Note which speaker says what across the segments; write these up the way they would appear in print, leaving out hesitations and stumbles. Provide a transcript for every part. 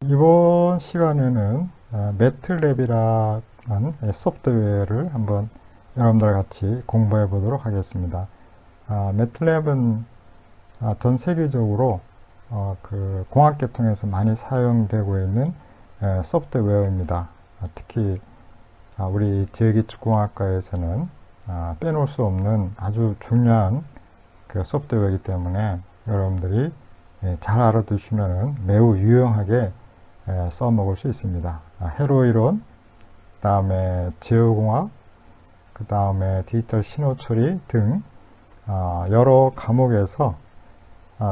Speaker 1: 이번 시간에는 매틀랩이라는 소프트웨어를 한번 여러분들 같이 공부해 보도록 하겠습니다. 매틀랩은 전 세계적으로 그 공학계통에서 많이 사용되고 있는 소프트웨어입니다. 특히 우리 지역기축공학과에서는 빼놓을 수 없는 아주 중요한 그 소프트웨어이기 때문에 여러분들이 잘 알아두시면 매우 유용하게 써먹을 수 있습니다. 회로이론, 그 다음에 제어공학, 그 다음에 디지털 신호처리 등 여러 과목에서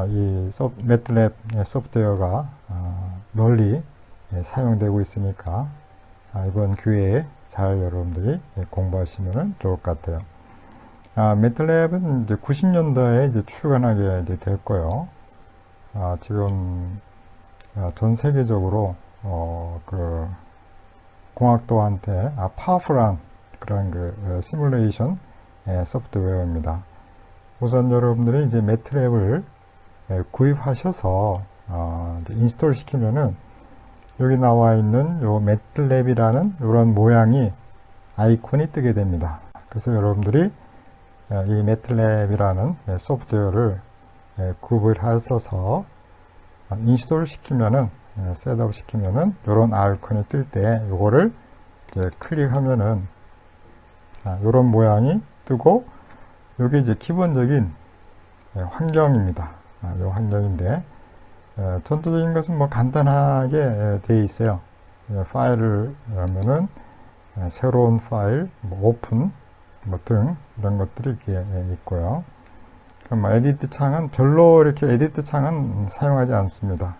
Speaker 1: 이 매틀랩 소프트웨어가 널리 사용되고 있으니까 이번 기회에 잘 여러분들이 공부하시면 좋을 것 같아요. 매틀랩은 이제 90년도에 이제 출간하게 이제 됐고요. 지금 전 세계적으로 그 공학도한테 파워풀한 그런 그 시뮬레이션 소프트웨어입니다. 우선 여러분들이 이제 매트랩을 구입하셔서 이제 인스톨 시키면은 여기 나와 있는 요 매트랩이라는 이런 모양이 아이콘이 뜨게 됩니다. 그래서 여러분들이 이 매트랩이라는 소프트웨어를 구입을 하셔서 인스톨 시키면은 셋업 시키면은 이런 아이콘이 뜰 때 요거를 이제 클릭하면은 이런 모양이 뜨고 여기 이제 기본적인 환경입니다. 요 환경인데 전체적인 것은 뭐 간단하게 되어 있어요. 파일을 하면은 새로운 파일, 뭐 오픈 뭐 등 이런 것들이 이렇게 있고요. 그럼 에디트 창은 별로 이렇게 에디트 창은 사용하지 않습니다.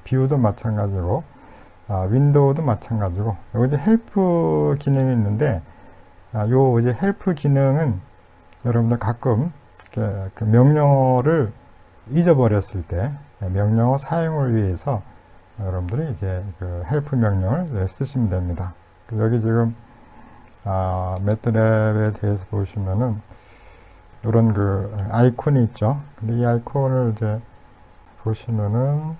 Speaker 1: 뷰도 마찬가지로 윈도우도 마찬가지고 여기 이제 헬프 기능이 있는데 요 이제 헬프 기능은 여러분들 가끔 그 명령어를 잊어버렸을 때 명령어 사용을 위해서 여러분들이 이제 그 헬프 명령을 쓰시면 됩니다. 여기 지금 매트랩에 대해서 보시면은 이런 그 아이콘이 있죠. 근데 이 아이콘을 이제 보시면은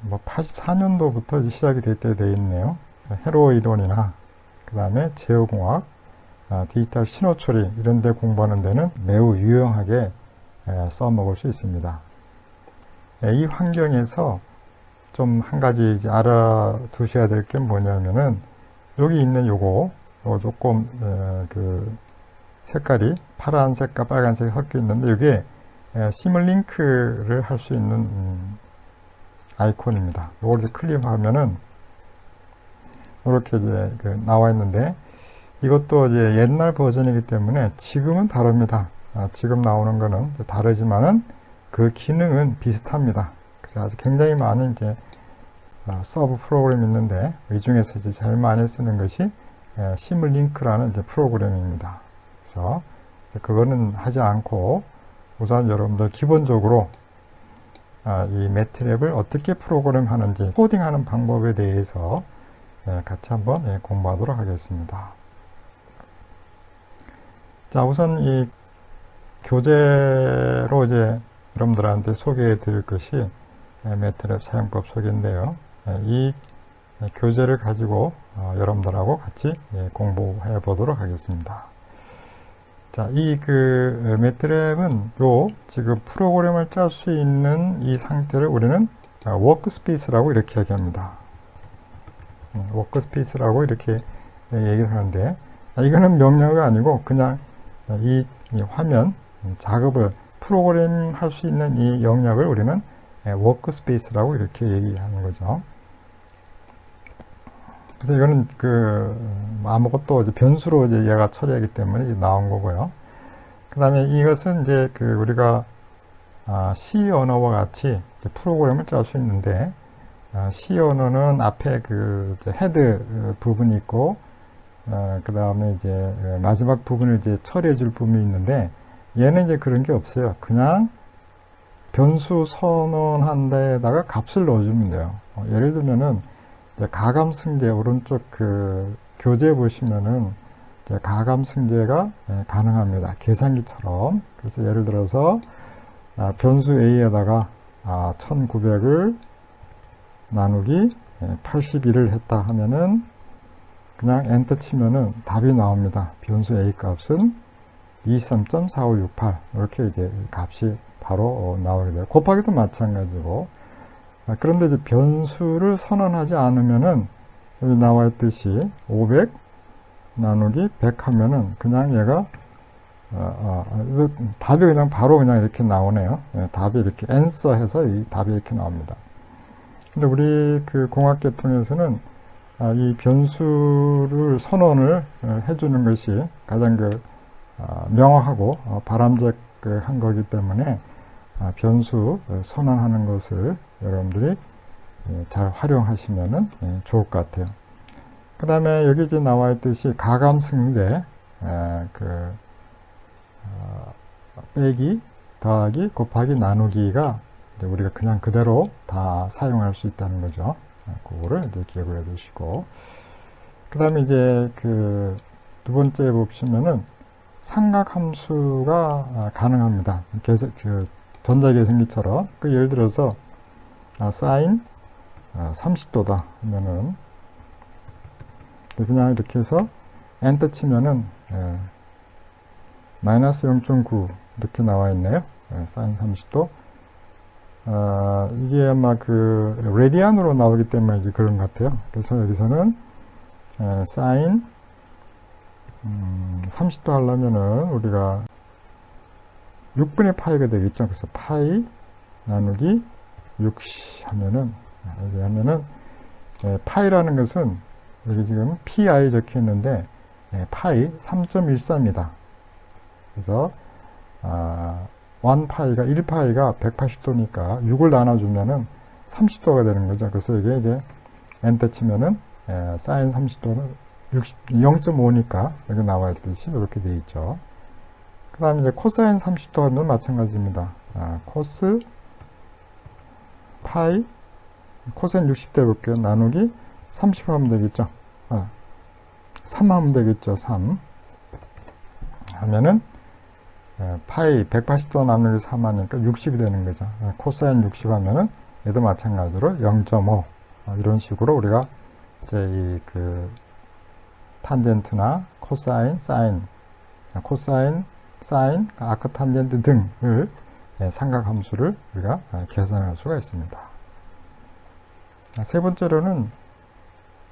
Speaker 1: 뭐 84년도부터 시작이 될 때 되어 있네요. 회로 이론이나 그 다음에 제어공학, 디지털 신호처리 이런 데 공부하는 데는 매우 유용하게 써먹을 수 있습니다. 이 환경에서 좀 한 가지 이제 알아두셔야 될 게 뭐냐면은 여기 있는 요거 조금 그 색깔이 파란색과 빨간색이 섞여 있는데 이게 시뮬링크를 할 수 있는 아이콘입니다. 이걸 클릭하면은 이렇게 이제 나와 있는데 이것도 이제 옛날 버전이기 때문에 지금은 다릅니다. 지금 나오는 거는 다르지만은 그 기능은 비슷합니다. 그래서 아주 굉장히 많은 이제 서브 프로그램이 있는데 이 중에서 이제 제일 많이 쓰는 것이 시뮬링크라는 이제 프로그램입니다. 그래서 그거는 하지 않고 우선 여러분들 기본적으로 이 매트랩을 어떻게 프로그램 하는지 코딩하는 방법에 대해서 같이 한번 공부하도록 하겠습니다. 자, 우선 이 교재로 이제 여러분들한테 소개해 드릴 것이 매트랩 사용법 소개인데요. 이 교재를 가지고 여러분들하고 같이 공부해 보도록 하겠습니다. 자, 이 그 매트랩은 요 지금 프로그램을 짤 수 있는 이 상태를 우리는 워크스페이스라고 이렇게 얘기합니다. 워크스페이스라고 이렇게 얘기를 하는데 이거는 명령어가 아니고 그냥 이 화면 작업을 프로그램 할 수 있는 이 영역을 우리는 워크스페이스라고 이렇게 얘기하는 거죠. 그래서 이거는 아무것도 이제 변수로 이제 얘가 처리하기 때문에 나온 거고요. 그 다음에 이것은 이제 우리가 C 언어와 같이 프로그램을 짤 수 있는데 C 언어는 앞에 헤드 부분이 있고 그 다음에 이제 마지막 부분을 이제 처리해 줄 부분이 있는데 얘는 이제 그런 게 없어요. 그냥 변수 선언한 데다가 값을 넣어주면 돼요. 예를 들면은 가감 승제 오른쪽 교재 보시면은 가감 승제가 가능합니다. 계산기처럼. 그래서 예를 들어서 변수 A에다가 1900을 나누기 81을 했다 하면은 그냥 엔터 치면은 답이 나옵니다. 변수 A 값은 23.4568 이렇게 이제 값이 바로 나오게 돼요. 곱하기도 마찬가지고. 그런데 이제 변수를 선언하지 않으면은 여기 나와 있듯이 500 나누기 100 하면은 그냥 얘가 답이 그냥 바로 그냥 이렇게 나오네요. 답이 이렇게 answer 해서 이 답이 이렇게 나옵니다. 근데 우리 그 공학계통에서는 이 변수를 선언을 해주는 것이 가장 명확하고 바람직한 거기 때문에 변수 선언하는 것을 여러분들이 잘 활용하시면 좋을 것 같아요. 그 다음에 여기 이제 나와 있듯이 가감승제 빼기, 더하기, 곱하기, 나누기가 이제 우리가 그냥 그대로 다 사용할 수 있다는 거죠. 그거를 이제 기억을 해 두시고. 그 다음에 이제 그 두 번째 보시면은 삼각함수가 가능합니다. 전자계산기처럼. 예를 들어서 사인 30도다 하면은 그냥 이렇게 해서 엔터 치면은 마이너스 0.9 이렇게 나와 있네요. 사인 30도. 이게 아마 그 레디안으로 나오기 때문에 이제 그런 것 같아요. 그래서 여기서는 사인 30도 하려면은 우리가 6분의 파이가 되겠죠. 그래서 파이 나누기 60 하면은 여기 하면은 파이라는 것은 여기 지금 pi 적혀 있는데 파이 3.14입니다. 그래서 1파이가 1파이가 180도니까 6을 나눠주면은 30도가 되는 거죠. 그래서 이게 이제 엔터 치면은 사인 30도는 0.5니까 여기 나와 있듯이 이렇게 되어 있죠. 그 다음에 이제 코사인 30도는 마찬가지입니다. 코스 파이 코사인 60도 해볼게요. 나누기 30 하면 되겠죠. 3 하면 되겠죠. 3 하면은 파이 180도 나누기 3 하니까 60이 되는 거죠. 코사인 60 하면은 얘도 마찬가지로 0.5 이런 식으로 우리가 이제 이 그 탄젠트나 코사인, 사인, 코사인, 사인, 아크탄젠트 등을 삼각함수를 우리가 계산할 수가 있습니다. 세 번째로는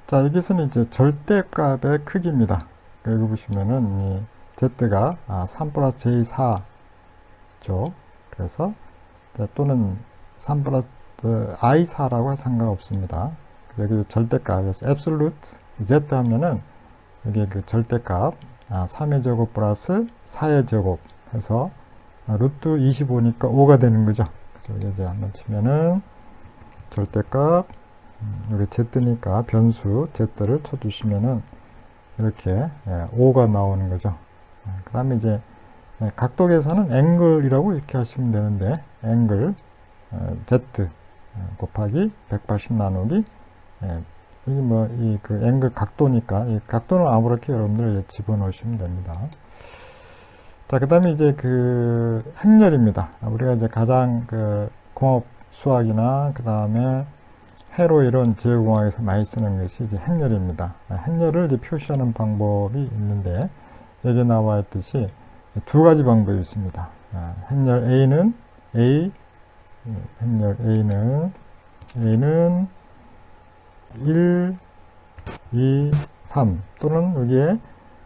Speaker 1: 자 여기서는 이제 절대값의 크기입니다. 여기 보시면은 이 z가 3 플러스 j4죠. 그래서 또는 3 플러스 i4라고 할 상관없습니다. 여기 절대값에서 absolute z 하면은 여기 그 절대값 3의 제곱 플러스 4의 제곱 해서 루트 25니까 5가 되는 거죠. 그래서 여기 이제 한번 치면은 절대값 여기 z니까 변수 z를 쳐주시면은 이렇게 5가 나오는 거죠. 그 다음에 이제 각도 계산은 앵글이라고 이렇게 하시면 되는데 앵글 z 곱하기 180 나누기 여기 뭐 이 그 앵글 각도니까 이 각도는 아무렇게 여러분들 집어넣으시면 됩니다. 자, 그 다음에 이제 그 행렬입니다. 우리가 이제 가장 그 공업 수학이나 그 다음에 회로 이론 제어공학에서 많이 쓰는 것이 이제 행렬입니다. 행렬을 이제 표시하는 방법이 있는데 여기 나와 있듯이 두 가지 방법이 있습니다. 행렬 A는 행렬 A는 1, 2, 3 또는 여기에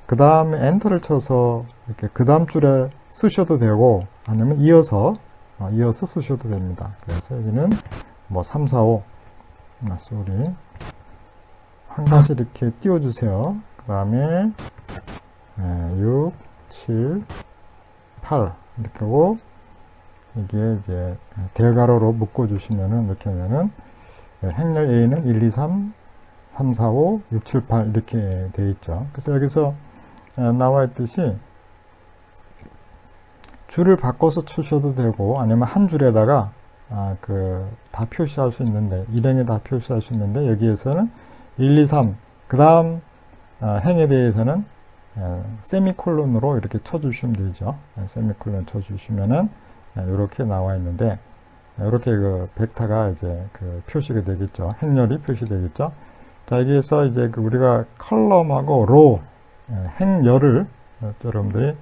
Speaker 1: 그 다음에 엔터를 쳐서 이렇게 그 다음 줄에 쓰셔도 되고 아니면 이어서 쓰셔도 됩니다. 그래서 여기는 뭐 3, 4, 5 쏘리 한 가지 이렇게 띄워주세요. 그 다음에 6, 7, 8 이렇게 하고 이게 이제 대괄호로 묶어주시면은 이렇게 하면은 행렬 A는 1, 2, 3, 3, 4, 5, 6, 7, 8 이렇게 되어 있죠. 그래서 여기서 나와 있듯이 줄을 바꿔서 치셔도 되고 아니면 한 줄에다가 다 표시할 수 있는데 일행에 다 표시할 수 있는데 여기에서는 1, 2, 3 그 다음 행에 대해서는 세미콜론으로 이렇게 쳐주시면 되죠. 세미콜론 쳐주시면은 이렇게 나와 있는데 이렇게 그 벡터가 이제 그 표시가 되겠죠. 행렬이 표시되겠죠. 자, 여기에서 이제 그 우리가 컬럼하고 로, 행렬을 여러분들이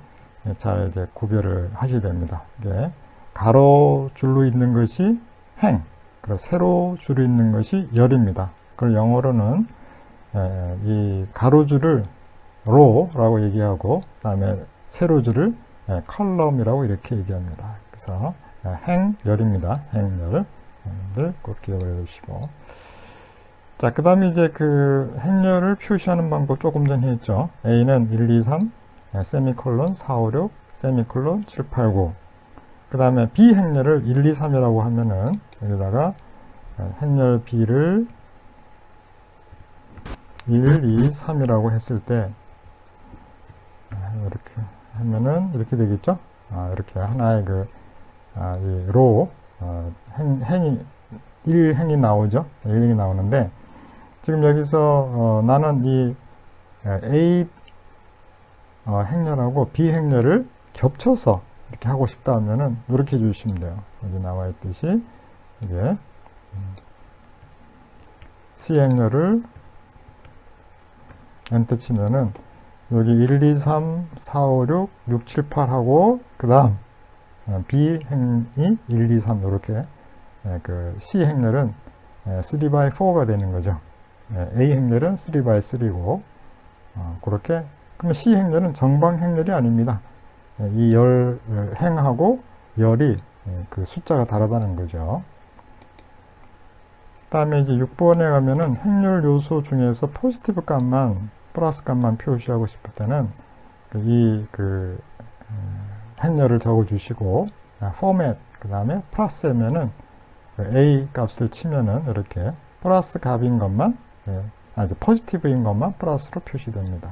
Speaker 1: 잘 이제 구별을 하셔야 됩니다. 이게 가로줄로 있는 것이 행, 그리고 세로줄로 있는 것이 열입니다. 그걸 영어로는 이 가로줄을 row라고 얘기하고, 그 다음에 세로줄을 column이라고 이렇게 얘기합니다. 그래서 행열입니다. 행열. 여러분들 꼭 기억을 해주시고. 자, 그 다음에 이제 그 행렬을 표시하는 방법 조금 전에 했죠. A는 1, 2, 3, 세미콜론 4, 5, 6, 세미콜론 7, 8, 9. 그 다음에 B 행렬을 1, 2, 3이라고 하면은 여기다가 행렬 B를 1, 2, 3이라고 했을 때 이렇게 하면은 이렇게 되겠죠. 이렇게 하나의 그 이 로 행이 1행이 나오죠. 1행이 나오는데 지금 여기서 나는 이 A 행렬하고 B 행렬을 겹쳐서 이렇게 하고 싶다 하면은 이렇게 해주시면 돼요. 여기 나와 있듯이 이게 C 행렬을 엔터 치면은 여기 1, 2, 3, 4, 5, 6, 6, 7, 8 하고 그 다음 B 행이 1, 2, 3 이렇게 그 C 행렬은 3x4가 되는 거죠. A 행렬은 3x3고 그렇게. 그러면 C 행렬은 정방 행렬이 아닙니다. 이 열 행하고 열이 그 숫자가 다르다는 거죠. 그 다음에 이제 6번에 가면은 행렬 요소 중에서 포지티브 값만, 플러스 값만 표시하고 싶을 때는 행렬을 적어 주시고, 포맷, 그 다음에 플러스면은 A 값을 치면은 이렇게 플러스 값인 것만, 이제 포지티브인 것만 플러스로 표시됩니다.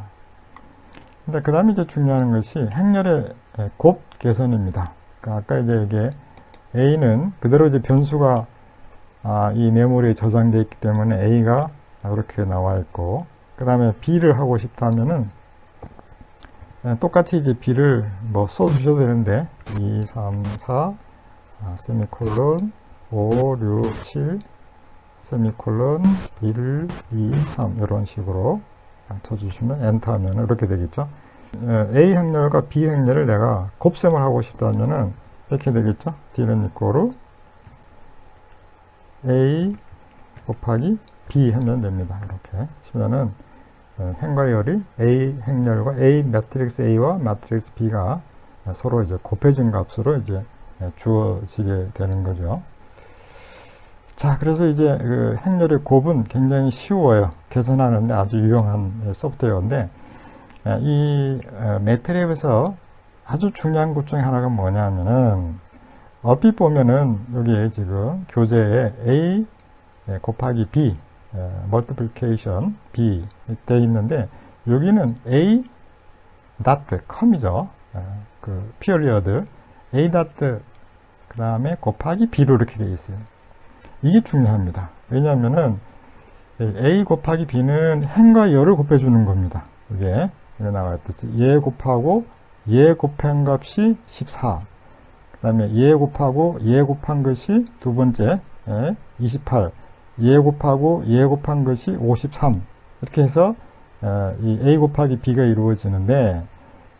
Speaker 1: 근데 그 다음에 이제 중요한 것이 행렬의 곱 개선입니다. 그러니까 아까 이제 여기에 A는 그대로 이제 변수가 이 메모리에 저장되어 있기 때문에 A가 이렇게 나와 있고, 그 다음에 B를 하고 싶다면은 똑같이 이제 B를 뭐 써주셔도 되는데 2, 3, 4 세미콜론 5, 6, 7 세미콜론 1, 2, 3 이런 식으로 쳐주시면 엔터 하면 이렇게 되겠죠. A 행렬과 B 행렬을 내가 곱셈을 하고 싶다면은 이렇게 되겠죠. D는 이꼬르 A 곱하기 B 하면 됩니다. 이렇게 치면은 행과 열이 A 행렬과 A 매트릭스 A와 매트릭스 B가 서로 이제 곱해진 값으로 이제 주어지게 되는 거죠. 자, 그래서 이제 그 행렬의 곱은 굉장히 쉬워요. 계산하는데 아주 유용한 소프트웨어인데, 이 매트랩에서 아주 중요한 것 중에 하나가 뭐냐면은, 어피 보면은 여기에 지금 교재에 A 곱하기 B, multiplication B 돼 있는데, 여기는 A dot com이죠. 그 period A dot 그 다음에 곱하기 B로 이렇게 되어 있어요. 이게 중요합니다. 왜냐하면은 A 곱하기 B는 행과 열을 곱해주는 겁니다. 이게 나와 있듯이 얘 곱하고 얘 곱한 값이 14. 그 다음에 얘 곱하고 얘 곱한 것이 두 번째 28. 얘 곱하고 얘 곱한 것이 53. 이렇게 해서 이 A 곱하기 B가 이루어지는데,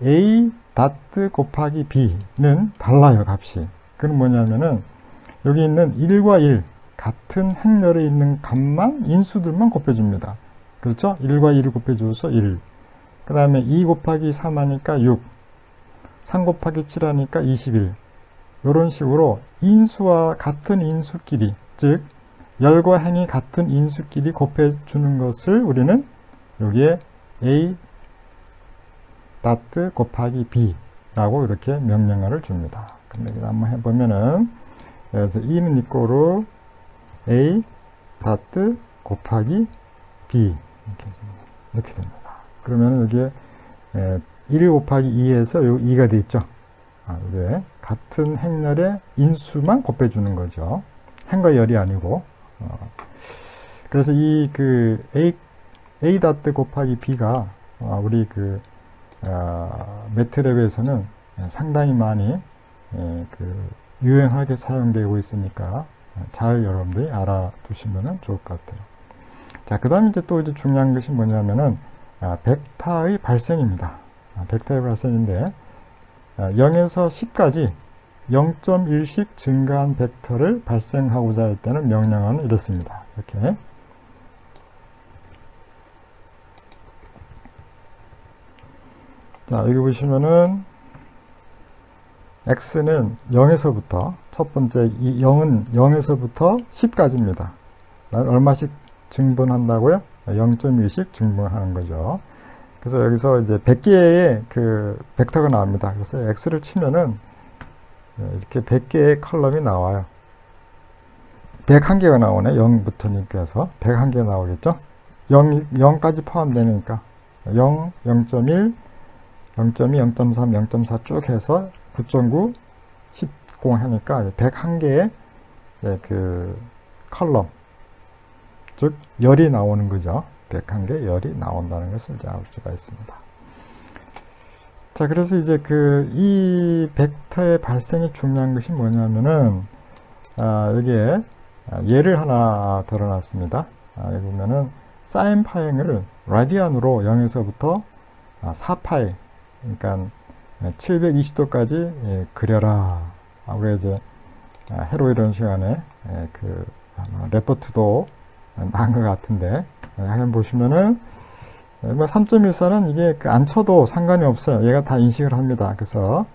Speaker 1: A 닷 곱하기 B는 달라요, 값이. 그건 뭐냐면은 여기 있는 1과 1 같은 행렬에 있는 값만, 인수들만 곱해줍니다. 그렇죠? 1과 1을 곱해줘서 1. 그 다음에 2 곱하기 3 하니까 6. 3 곱하기 7 하니까 21. 이런 식으로 인수와 같은 인수끼리, 즉 열과 행이 같은 인수끼리 곱해주는 것을 우리는 여기에 A 닷 곱하기 B 라고 이렇게 명령어를 줍니다. 그럼 여기 한번 해보면은, 그래서 2는 이꼬르 A 닷 곱하기 B 이렇게 됩니다. 그러면 여기에 1 곱하기 2에서 요 2가 돼 있죠. 이게 같은 행렬의 인수만 곱해주는 거죠. 행과 열이 아니고. 그래서 이 그 A 닷 곱하기 B가 우리 그 매트랩에서는 상당히 많이 그 유행하게 사용되고 있으니까 잘 여러분들이 알아두시면 좋을 것 같아요. 자, 그 다음에 이제 또 이제 중요한 것이 뭐냐면은 벡터의 발생입니다. 벡터의 발생인데 0에서 10까지 0.1씩 증가한 벡터를 발생하고자 할 때는 명령어는 이렇습니다. 이렇게 자, 여기 보시면은 x는 0에서부터 첫 번째 이 0은 0에서부터 10까지입니다. 얼마씩 증분한다고요? 0.1씩 증분하는 거죠. 그래서 여기서 이제 100개의 그 벡터가 나옵니다. 그래서 x를 치면은 이렇게 100개의 컬럼이 나와요. 101개가 나오네. 0부터니까 해서 101개 나오겠죠? 0까지 포함되니까 0, 0.1, 0.2, 0.3, 0.4 쭉 해서 9.9, 10 하니까 101개의 그 컬럼, 즉 열이 나오는 거죠. 101개 열이 나온다는 것을 이제 알 수가 있습니다. 자, 그래서 이제 이 벡터의 발생이 중요한 것이 뭐냐면은 여기에 예를 하나 드러났습니다. 여기 보면은 사인 파행을 라디안으로 0에서부터 4파이, 그러니까 720도까지 그려라. 우리 이제 해로 이론 시간에 레포트도 난 것 같은데, 한번 보시면은 3.14는 이게 안 쳐도 상관이 없어요. 얘가 다 인식을 합니다. 그래서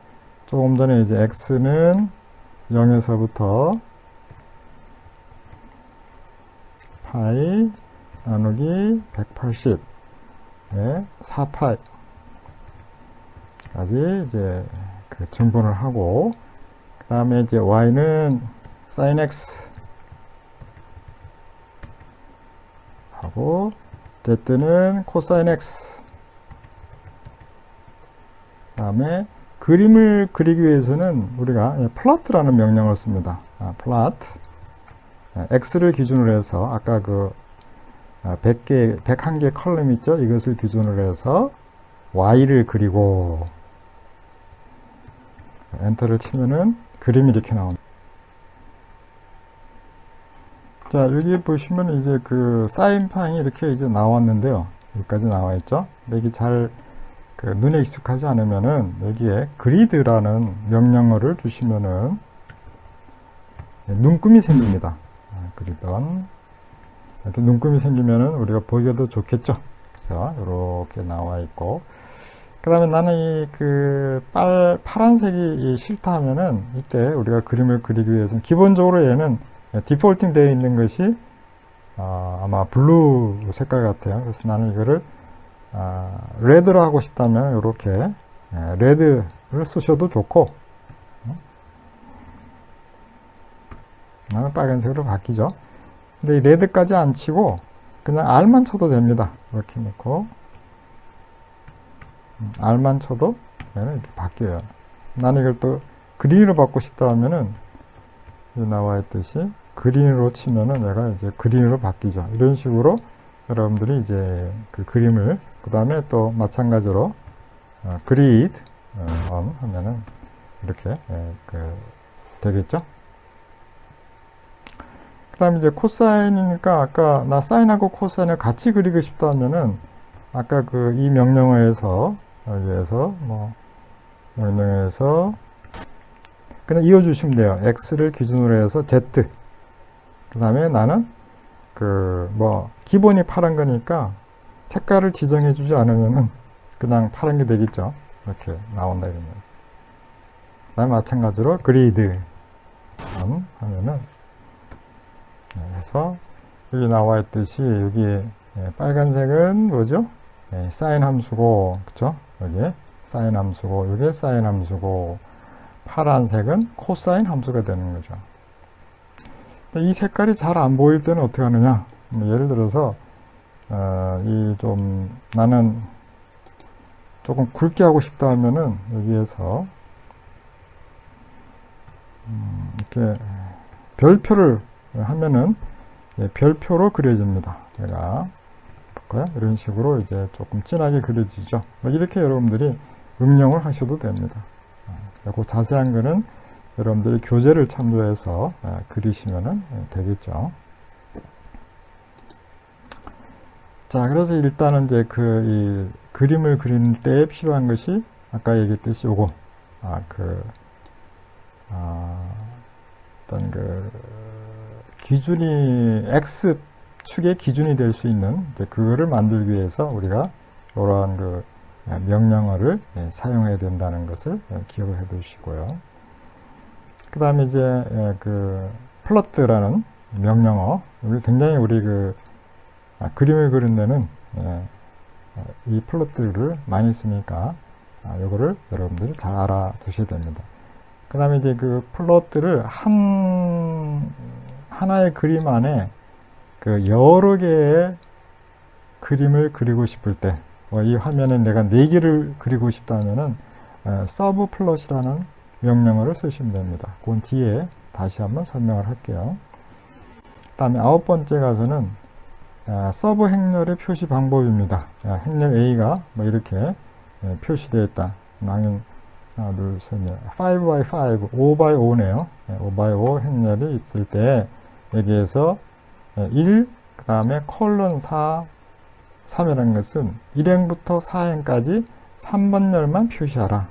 Speaker 1: 조금 전에 이제 x는 0에서부터 파이 나누기 180, 4파이 까지 이제 증분을 하고, 그 다음에 이제 y는 sin x 하고 z는 코사인 x. 그 다음에 그림을 그리기 위해서는 우리가 플러트라는 명령을 씁니다. 플러트. x를 기준으로 해서 아까 101개 컬럼 있죠? 이것을 기준으로 해서 y를 그리고 엔터를 치면은 그림이 이렇게 나옵니다. 자, 여기 보시면 이제 사인 파잉이 이렇게 이제 나왔는데요. 여기까지 나와 있죠. 여기 잘 눈에 익숙하지 않으면은 여기에 그리드라는 명령어를 주시면은 눈금이 생깁니다. 그리던 이렇게 눈금이 생기면은 우리가 보기에도 좋겠죠. 그래서 이렇게 나와 있고, 그 다음에 나는 이 파란색이 싫다 하면은 이때 우리가 그림을 그리기 위해서는 기본적으로 얘는 디폴팅 되어 있는 것이 아마 블루 색깔 같아요. 그래서 나는 이거를 레드로 하고 싶다면 이렇게 레드를 쓰셔도 좋고, 나는 빨간색으로 바뀌죠. 근데 이 레드까지 안 치고 그냥 R만 쳐도 됩니다. 이렇게 놓고 R만 쳐도 이렇게 바뀌어요. 나는 이걸 또 그린으로 바꾸고 싶다 하면은 여기 나와 있듯이 그린으로 치면은 얘가 이제 그린으로 바뀌죠. 이런 식으로 여러분들이 이제 그림을, 그 다음에 또 마찬가지로 그리드 on 하면은 이렇게 되겠죠. 그 다음에 이제 코사인이니까 아까 나 사인하고 코사인을 같이 그리고 싶다 하면은 아까 이 명령어에서 여기에서 명령어에서 그냥 이어주시면 돼요. x를 기준으로 해서 z. 그 다음에 나는 기본이 파란 거니까 색깔을 지정해 주지 않으면은 그냥 파란 게 되겠죠. 이렇게 나온다 이러면. 그 다음에 마찬가지로 그리드 하면은, 그래서 여기 나와 있듯이 여기 빨간색은 뭐죠? 사인 함수고, 그쵸? 여기 사인 함수고, 여기 사인 함수고, 파란색은 코사인 함수가 되는 거죠. 이 색깔이 잘 안 보일 때는 어떻게 하느냐? 예를 들어서 나는 조금 굵게 하고 싶다 하면은 여기에서 이렇게 별표를 하면은 별표로 그려집니다. 제가 볼까요? 이런 식으로 이제 조금 진하게 그려지죠. 이렇게 여러분들이 응용을 하셔도 됩니다. 그리고 자세한 거는 여러분들이 교재를 참조해서 그리시면 되겠죠. 자, 그래서 일단은 이제 이 그림을 그리는 때 필요한 것이 아까 얘기했듯이 요거, 어떤 기준이 X축의 기준이 될 수 있는 이제 그거를 만들기 위해서 우리가 이러한 명령어를 사용해야 된다는 것을 기억을 해 두시고요. 그 다음에 이제 플러트라는 명령어, 여기 굉장히 우리 그림을 그린 데는 이 플러트를 많이 쓰니까 요거를 여러분들이 잘 알아두셔야 됩니다. 그 다음에 이제 플러트를 하나의 그림 안에 여러 개의 그림을 그리고 싶을 때, 이 화면에 내가 4개를 그리고 싶다면은 서브 플롯이라는 명령어를 쓰시면 됩니다. 그건 뒤에 다시 한번 설명을 할게요. 그 다음에 9번째 가서는 서브 행렬의 표시 방법입니다. 행렬 A가 이렇게 표시되어 있다. 하나, 둘, 셋, 넷. 5x5, 5x5네요. 5x5 행렬이 있을 때 여기에서 1, 그 다음에 콜론 4, 3이라는 것은 1행부터 4행까지 3번열만 표시하라.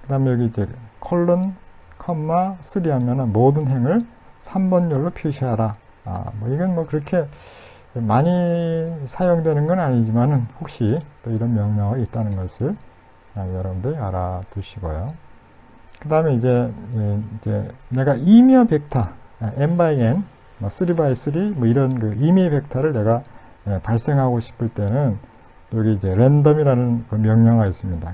Speaker 1: 그 다음에 여기 이제 콜론, 컴마, 3 하면은 모든 행을 3번열로 표시하라. 이건 그렇게 많이 사용되는 건 아니지만은 혹시 또 이런 명령어가 있다는 것을 여러분들이 알아두시고요. 그 다음에 이제 내가 이미어 벡터, n by n, 3 by 3, 이런 이미어 벡터를 내가 발생하고 싶을 때는 여기 이제 랜덤이라는 명령어가 있습니다.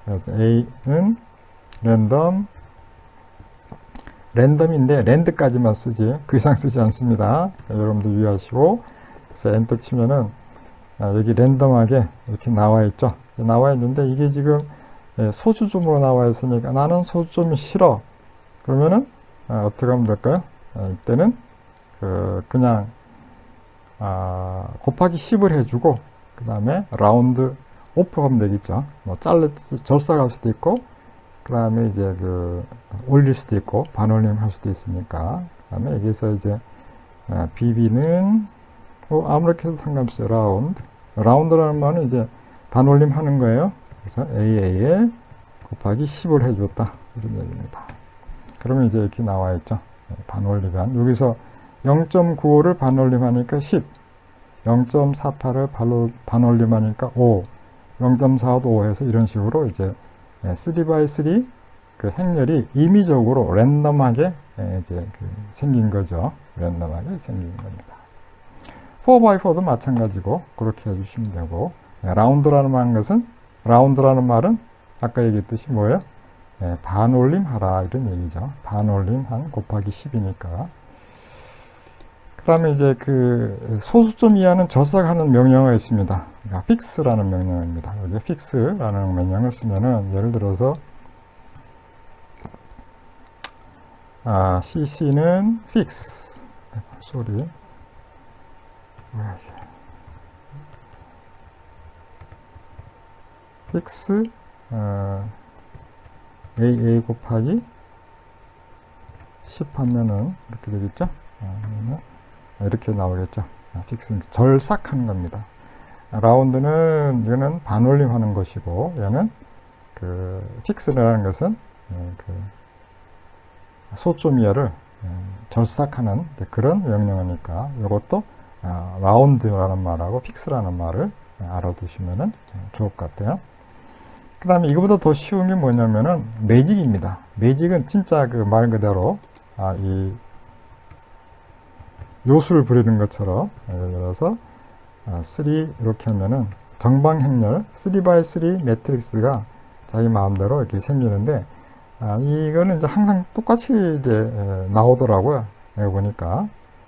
Speaker 1: 그래서 A는 랜덤인데 랜드까지만 쓰지 그 이상 쓰지 않습니다. 여러분들 유의하시고, 그래서 엔터 치면은 여기 랜덤하게 이렇게 나와 있죠. 나와 있는데 이게 지금 소수점으로 나와 있으니까 나는 소수점이 싫어. 그러면은 어떻게 하면 될까요? 이때는 그냥 곱하기 10을 해주고, 그 다음에 라운드 오프 하면 되겠죠. 절삭할 수도 있고, 그 다음에 이제 올릴 수도 있고, 반올림 할 수도 있으니까. 그 다음에 여기서 이제 BB는 아무렇게 해도 상관없어요. 라운드라는 말은 이제 반올림 하는 거예요. 그래서 AA에 곱하기 10을 해줬다. 이런 얘기입니다. 그러면 이제 이렇게 나와 있죠. 반올림한. 여기서 0.95를 반올림하니까 10, 0.48을 반올림하니까 5, 0.45도 5 해서 이런 식으로 이제 3x3 행렬이 임의적으로 랜덤하게 이제 생긴 거죠. 랜덤하게 생긴 겁니다. 4x4도 마찬가지고 그렇게 해주시면 되고, 라운드라는 말은 아까 얘기했듯이 뭐예요? 반올림 하라 이런 얘기죠. 반올림 한 곱하기 10이니까. 그 다음에 이제 소수점 이하는 절삭하는 명령어가 있습니다. 그러니까 fix라는 명령어입니다. 여기 fix라는 명령을 쓰면은 예를 들어서 cc는 fix fix AA 곱하기 10 하면은 이렇게 되겠죠. 이렇게 나오겠죠. 픽스는 절삭하는 겁니다. 라운드는 이거는 반올림 하는 것이고, 얘는 픽스라는 것은 소점 이하를 절삭하는 그런 명령어니까 이것도 라운드라는 말하고 픽스라는 말을 알아두시면 좋을 것 같아요. 그 다음에 이거보다 더 쉬운 게 뭐냐면은 매직입니다. 매직은 진짜 말 그대로 이 요수를 부리는 것처럼, 예를 들어서 3 이렇게 하면은 정방행렬 3x3 매트릭스가 자기 마음대로 이렇게 생기는데, 이거는 이제 항상 똑같이 이제 나오더라고요. 내가 보니까.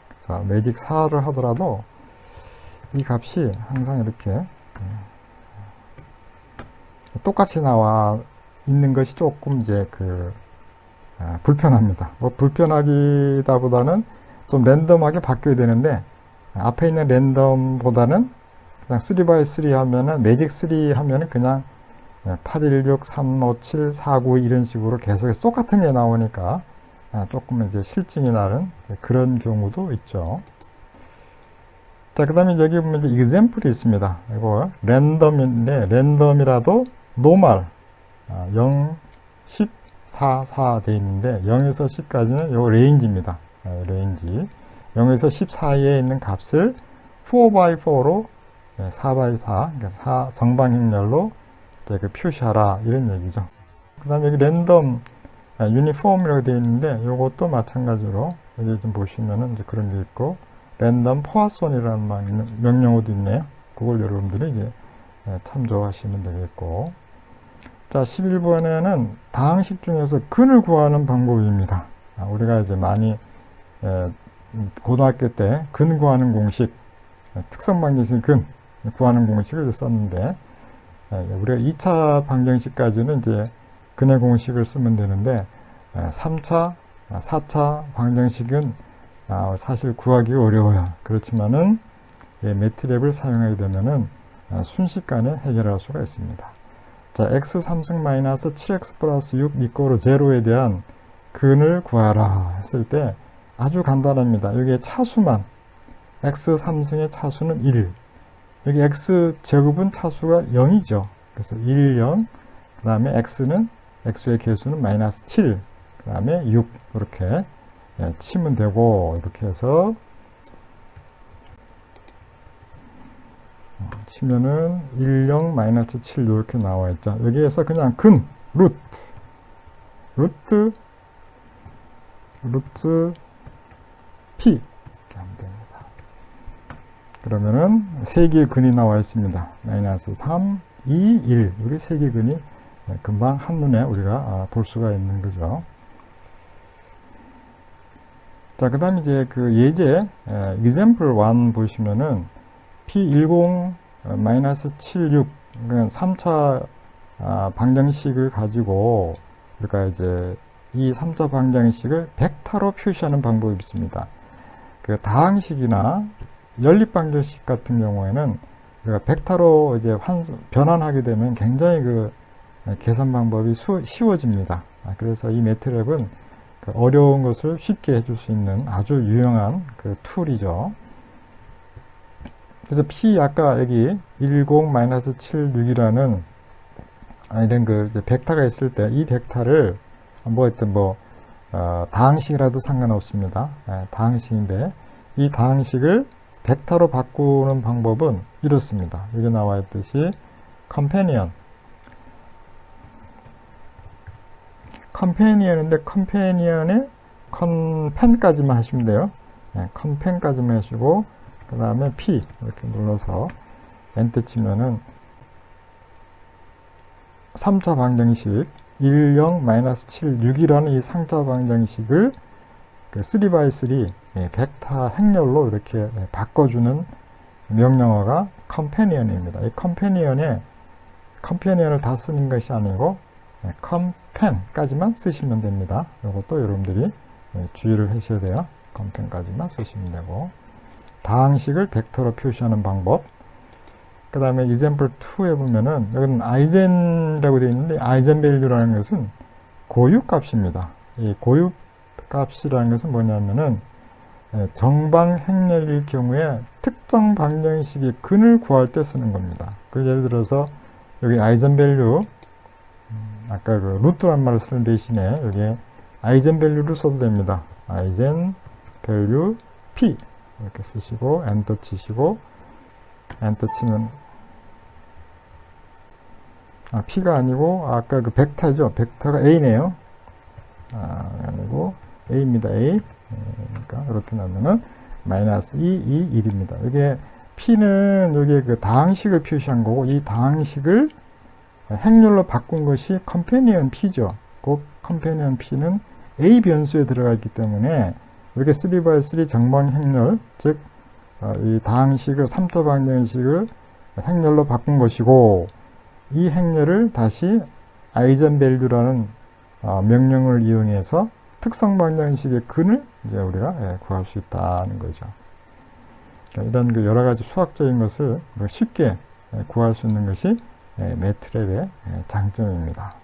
Speaker 1: 그래서 매직 4를 하더라도 이 값이 항상 이렇게 똑같이 나와 있는 것이 조금 이제 불편합니다. 불편하기보다는 좀 랜덤하게 바뀌어야 되는데, 앞에 있는 랜덤보다는 그냥 3x3 하면은 매직 3 하면은 그냥 816, 357, 492 이런 식으로 계속해서 똑같은 게 나오니까 조금 이제 실증이 나는 그런 경우도 있죠. 자, 그 다음에 여기 보면 이제 example이 있습니다. 이거 랜덤인데, 랜덤이라도 노멀 0, 10, 4, 4 돼 있는데 0에서 10까지는 요 레인지입니다. 레인지 0에서 10 사이에 있는 값을 4x4로 4x4 그러니까 4 정방행렬로 그 표시하라 이런 얘기죠. 그 다음에 여기 랜덤 유니폼이라고 되어 있는데 이것도 마찬가지로 여기 좀 보시면은 이제 그런 게 있고 랜덤 포화손이라는 명령어도 있네요. 그걸 여러분들이 이제 참조하시면 되겠고. 자, 11번에는 다항식 중에서 근을 구하는 방법입니다. 우리가 이제 많이 고등학교 때 근 구하는 공식, 특성 방정식 근 구하는 공식을 썼는데 우리가 2차 방정식까지는 이제 근의 공식을 쓰면 되는데 3차, 4차 방정식은 사실 구하기 어려워요. 그렇지만은 매트랩을 사용하게 되면은 순식간에 해결할 수가 있습니다. 자, x 3승 마이너스 7x 플러스 6 이꼬르 0에 대한 근을 구하라 했을 때 아주 간단합니다. 여기에 차수만 x 3승의 차수는 1, 여기 x 제곱은 차수가 0이죠. 그래서 1, 0, 그 다음에 x는 x의 개수는 마이너스 7, 그 다음에 6 이렇게 치면 되고 이렇게 해서 치면은 1, 0, 마이너스 7 이렇게 나와 있죠. 여기에서 그냥 근, 루트 p 이렇게 하면 됩니다. 그러면은 세 개의 근이 나와 있습니다. 마이너스 3, 2, 1 여기 세 개의 근이 금방 한눈에 우리가 볼 수가 있는 거죠. 자, 그 다음 이제 그 예제 example 1 보시면은 P10 마이너스 76 3차 방정식을 가지고 우리가 이제 이 3차 방정식을 벡터로 표시하는 방법이 있습니다. 그 다항식이나 연립 방정식 같은 경우에는 우리가 벡터로 이제 변환하게 되면 굉장히 그 계산 방법이 쉬워집니다. 그래서 이 매트랩은 그 어려운 것을 쉽게 해줄 수 있는 아주 유용한 그 툴이죠. 그래서 P 아까 여기 10-76이라는 이런 그 이제 벡터가 있을 때 이 벡터를 다항식이라도 상관없습니다. 다항식인데 이 다항식을 벡터로 바꾸는 방법은 이렇습니다. 여기 나와 있듯이 컴패니언인데 컴패니언에 컴펜까지만 하시면 돼요. 컴펜까지만 하시고 그 다음에 P 이렇게 눌러서 엔터 치면은 3차 방정식 10-7 6이라는 이 3차 방정식을 그 3x3 벡터 행렬로 이렇게 바꿔주는 명령어가 컴패니언입니다. 이 컴패니언을 다 쓰는 것이 아니고 컴펜까지만 쓰시면 됩니다. 이것도 여러분들이 주의를 하셔야 돼요. 컴펜까지만 쓰시면 되고 다항식을 벡터로 표시하는 방법. 그 다음에 example 2에 보면은 여기는 아이젠이라고 되어 있는데 아이젠밸류라는 것은 고유값입니다. 이 고유값이라는 것은 뭐냐면은 정방행렬일 경우에 특정 방정식의 근을 구할 때 쓰는 겁니다. 그 예를 들어서 여기 아이젠밸류 아까 그 루트란 말을 쓰는 대신에 여기에 아이젠밸류를 써도 됩니다. 아이젠밸류 p 이렇게 쓰시고 엔터 치시고 엔터 치면 P가 아니고 아까 그 벡터죠. 벡터가 A네요. 아니고 A입니다. A. 그러니까 이렇게 나오면은 마이너스 2, 2, 1입니다. 이게 P는 여기에 그 다항식을 표시한 거고 이 다항식을 행렬로 바꾼 것이 컴패니언 P죠. 그 컴패니언 P는 A 변수에 들어가 있기 때문에 이렇게 3x3 정방 행렬, 즉 이 다항식을 3차 방정식을 행렬로 바꾼 것이고 이 행렬을 다시 아이젠밸류라는 명령을 이용해서 특성 방정식의 근을 이제 우리가 구할 수 있다는 거죠. 그러니까 이런 그 여러 가지 수학적인 것을 쉽게 구할 수 있는 것이 매트랩의 장점입니다.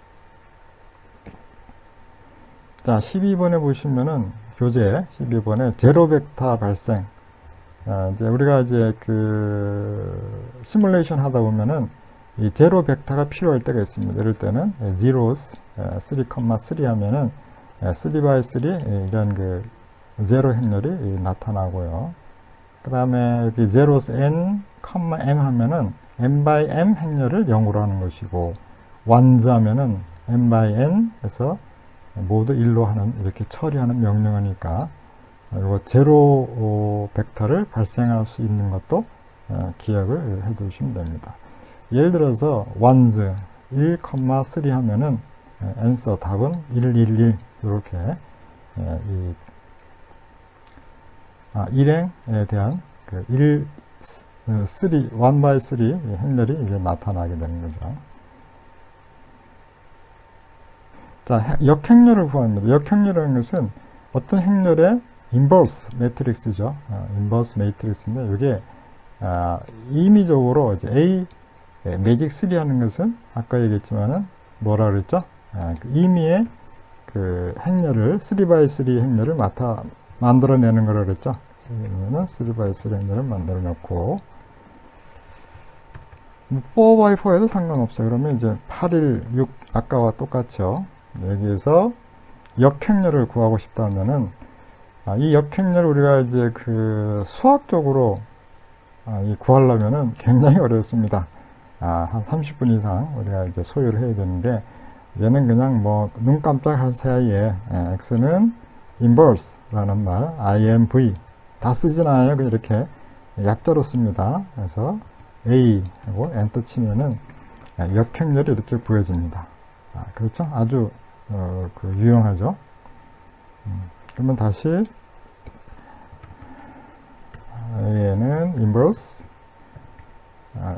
Speaker 1: 자, 12번에 보시면은 교재 12번에 제로 벡터 발생. 이제 우리가 이제 그 시뮬레이션 하다 보면은 이 제로 벡터가 필요할 때가 있습니다. 이럴 때는 zeros 3,3 하면은 3x3 이런 그 제로 행렬이 나타나고요. 그 다음에 여기 zeros n, m 하면은 n by m 행렬을 0으로 하는 것이고, ones 하면은 n by n에서 모두 1로 하는, 이렇게 처리하는 명령어니까 이거 제로 벡터를 발생할 수 있는 것도 기억을 해 두시면 됩니다. 예를 들어서 ones 1, 3 하면은 answer 답은 111 이렇게 일행에 대한 그 1 by 3 행렬이 이제 나타나게 되는 거죠. 자, 역행렬을 구합니다. 역행렬이라는 것은 어떤 행렬의 인버스 매트릭스죠. 인버스 매트릭스인데 이게 임의적으로 이제 A 매직 3 하는 것은 아까 얘기했지만은 뭐라 그랬죠? 그 임의의 그 행렬을 3x3 행렬을 만들어내는 거라 그랬죠. 그러면은 3x3 행렬을 만들어 놓고 4x4에도 상관없어요. 그러면 이제 8, 1, 6 아까와 똑같죠. 여기에서 역행렬을 구하고 싶다면은 이 역행렬을 우리가 이제 그 수학적으로 구하려면은 굉장히 어렵습니다. 한 30분 이상 우리가 이제 소요를 해야 되는데, 얘는 그냥 뭐 눈 깜짝할 사이에 x는 inverse라는 말, inv 다 쓰진 않아요. 그냥 이렇게 약자로 씁니다. 그래서 a 하고 엔터 치면은 역행렬이 이렇게 구해집니다. 그렇죠? 아주 그 유용하죠. 그러면 다시 a는 inverse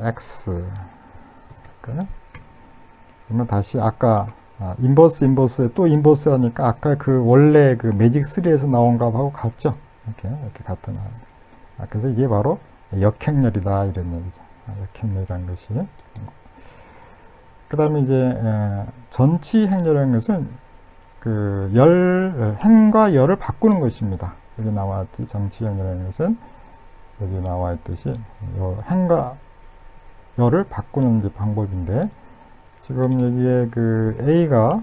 Speaker 1: x. 그러면 다시 아까 인버스에 또 인버스 하니까 아까 그 원래 그 매직 3에서 나온 값하고 같죠. 이렇게 같은. 그래서 이게 바로 역행렬이다 이런 얘기죠. 역행렬이라는 것이. 그 다음에 이제 전치 행렬이라는 것은 그 행과 열을 바꾸는 것입니다. 여기 나와있지. 전치 행렬이라는 것은 여기 나와 있듯이 행과 열을 바꾸는 이제 방법인데, 지금 여기에 그 A가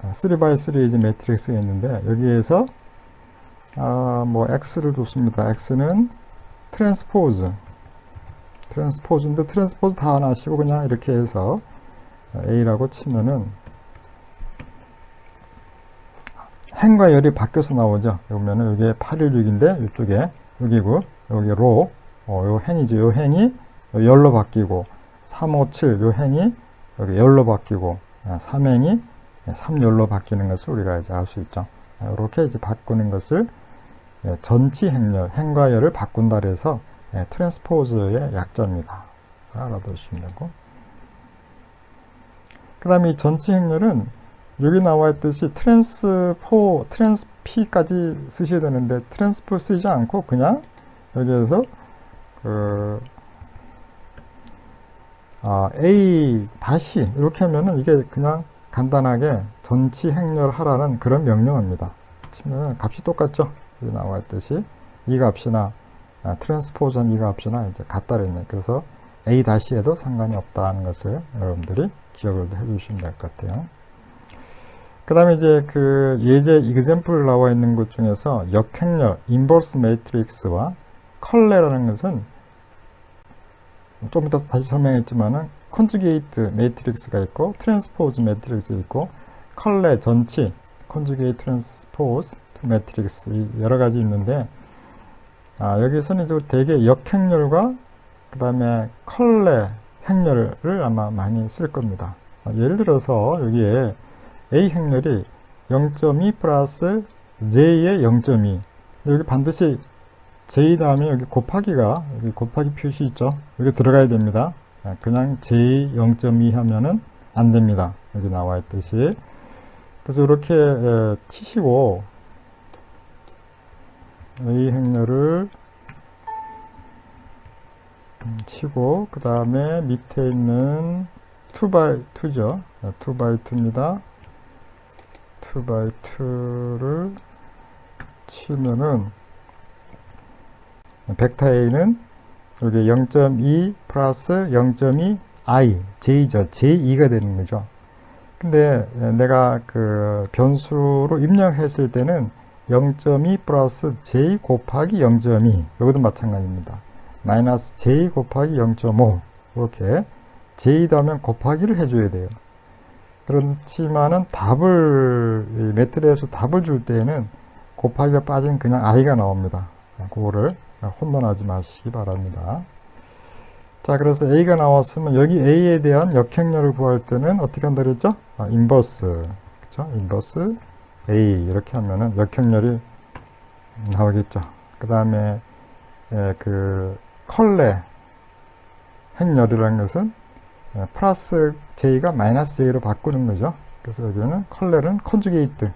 Speaker 1: 3x3 이제 매트릭스가 있는데, 여기에서 뭐 X를 뒀습니다. X는 트랜스포즈인데 트랜스포즈 다 안 하시고 그냥 이렇게 해서 A라고 치면은 행과 열이 바뀌어서 나오죠. 그러면은 여기에 816인데 이쪽에 여기고 여기 로 요 행이죠. 요 행이 열로 바뀌고 357 요 행이 여기 열로 바뀌고 3행이 3열로 바뀌는 것을 우리가 이제 알 수 있죠. 이렇게 이제 바꾸는 것을 전치 행렬, 행과 열을 바꾼다 그래서 트랜스포즈의 약자입니다. 알아두시면 되고. 그 다음에 이 전치 행렬은 여기 나와 있듯이 트랜스피까지 쓰셔야 되는데 트랜스포 쓰지 않고 그냥 여기에서 A 다시 이렇게 하면은 이게 그냥 간단하게 전치 행렬 하라는 그런 명령어입니다. 치면 값이 똑같죠. 여기 나와 있듯이 이 값이나 트랜스포즈한 이 값이나 이제 같다 그랬네. 그래서 A 다시 해도 상관이 없다는 것을 여러분들이 기억을 해 주시면 될 것 같아요. 그 다음에 이제 그 예제 example 나와 있는 것 중에서 역행렬, inverse matrix와 컬레라는 것은 좀 이따 다시 설명했지만은 conjugate matrix가 있고 transpose matrix 있고 컬레 전치 conjugate transpose matrix 여러 가지 있는데 여기서는 이제 되게 역행렬과 그 다음에 컬레 행렬을 아마 많이 쓸 겁니다. 예를 들어서 여기에 A 행렬이 0.2 플러스 J의 0.2 여기 반드시 J 다음에 여기 곱하기가 여기 곱하기 표시 있죠. 여기 들어가야 됩니다. 그냥 J 0.2 하면은 안 됩니다. 여기 나와 있듯이. 그래서 이렇게 치시고 A 행렬을 치고, 그 다음에 밑에 있는 2x2죠. 2x2입니다. 2x2를 치면은 벡터 A는 여기 0.2 플러스 0.2 I, J죠. J2가 되는 거죠. 근데 내가 그 변수로 입력했을 때는 0.2 플러스 J 곱하기 0.2, 여기도 마찬가지입니다. 마이너스 J 곱하기 0.5, 이렇게 J도 하면 곱하기를 해줘야 돼요. 그렇지만은 답을, 매트릭에서 답을 줄 때에는 곱하기가 빠진 그냥 I가 나옵니다. 그거를 혼돈하지 마시기 바랍니다. 자, 그래서 A가 나왔으면 여기 A에 대한 역행렬을 구할 때는 어떻게 한다 그랬죠? 인버스. 그쵸? 인버스 A. 이렇게 하면은 역행렬이 나오겠죠. 그 다음에, 그, 컬레 행렬이라는 것은 플러스 J가 마이너스 J로 바꾸는 거죠. 그래서 여기는 컬레는 컨주게이트.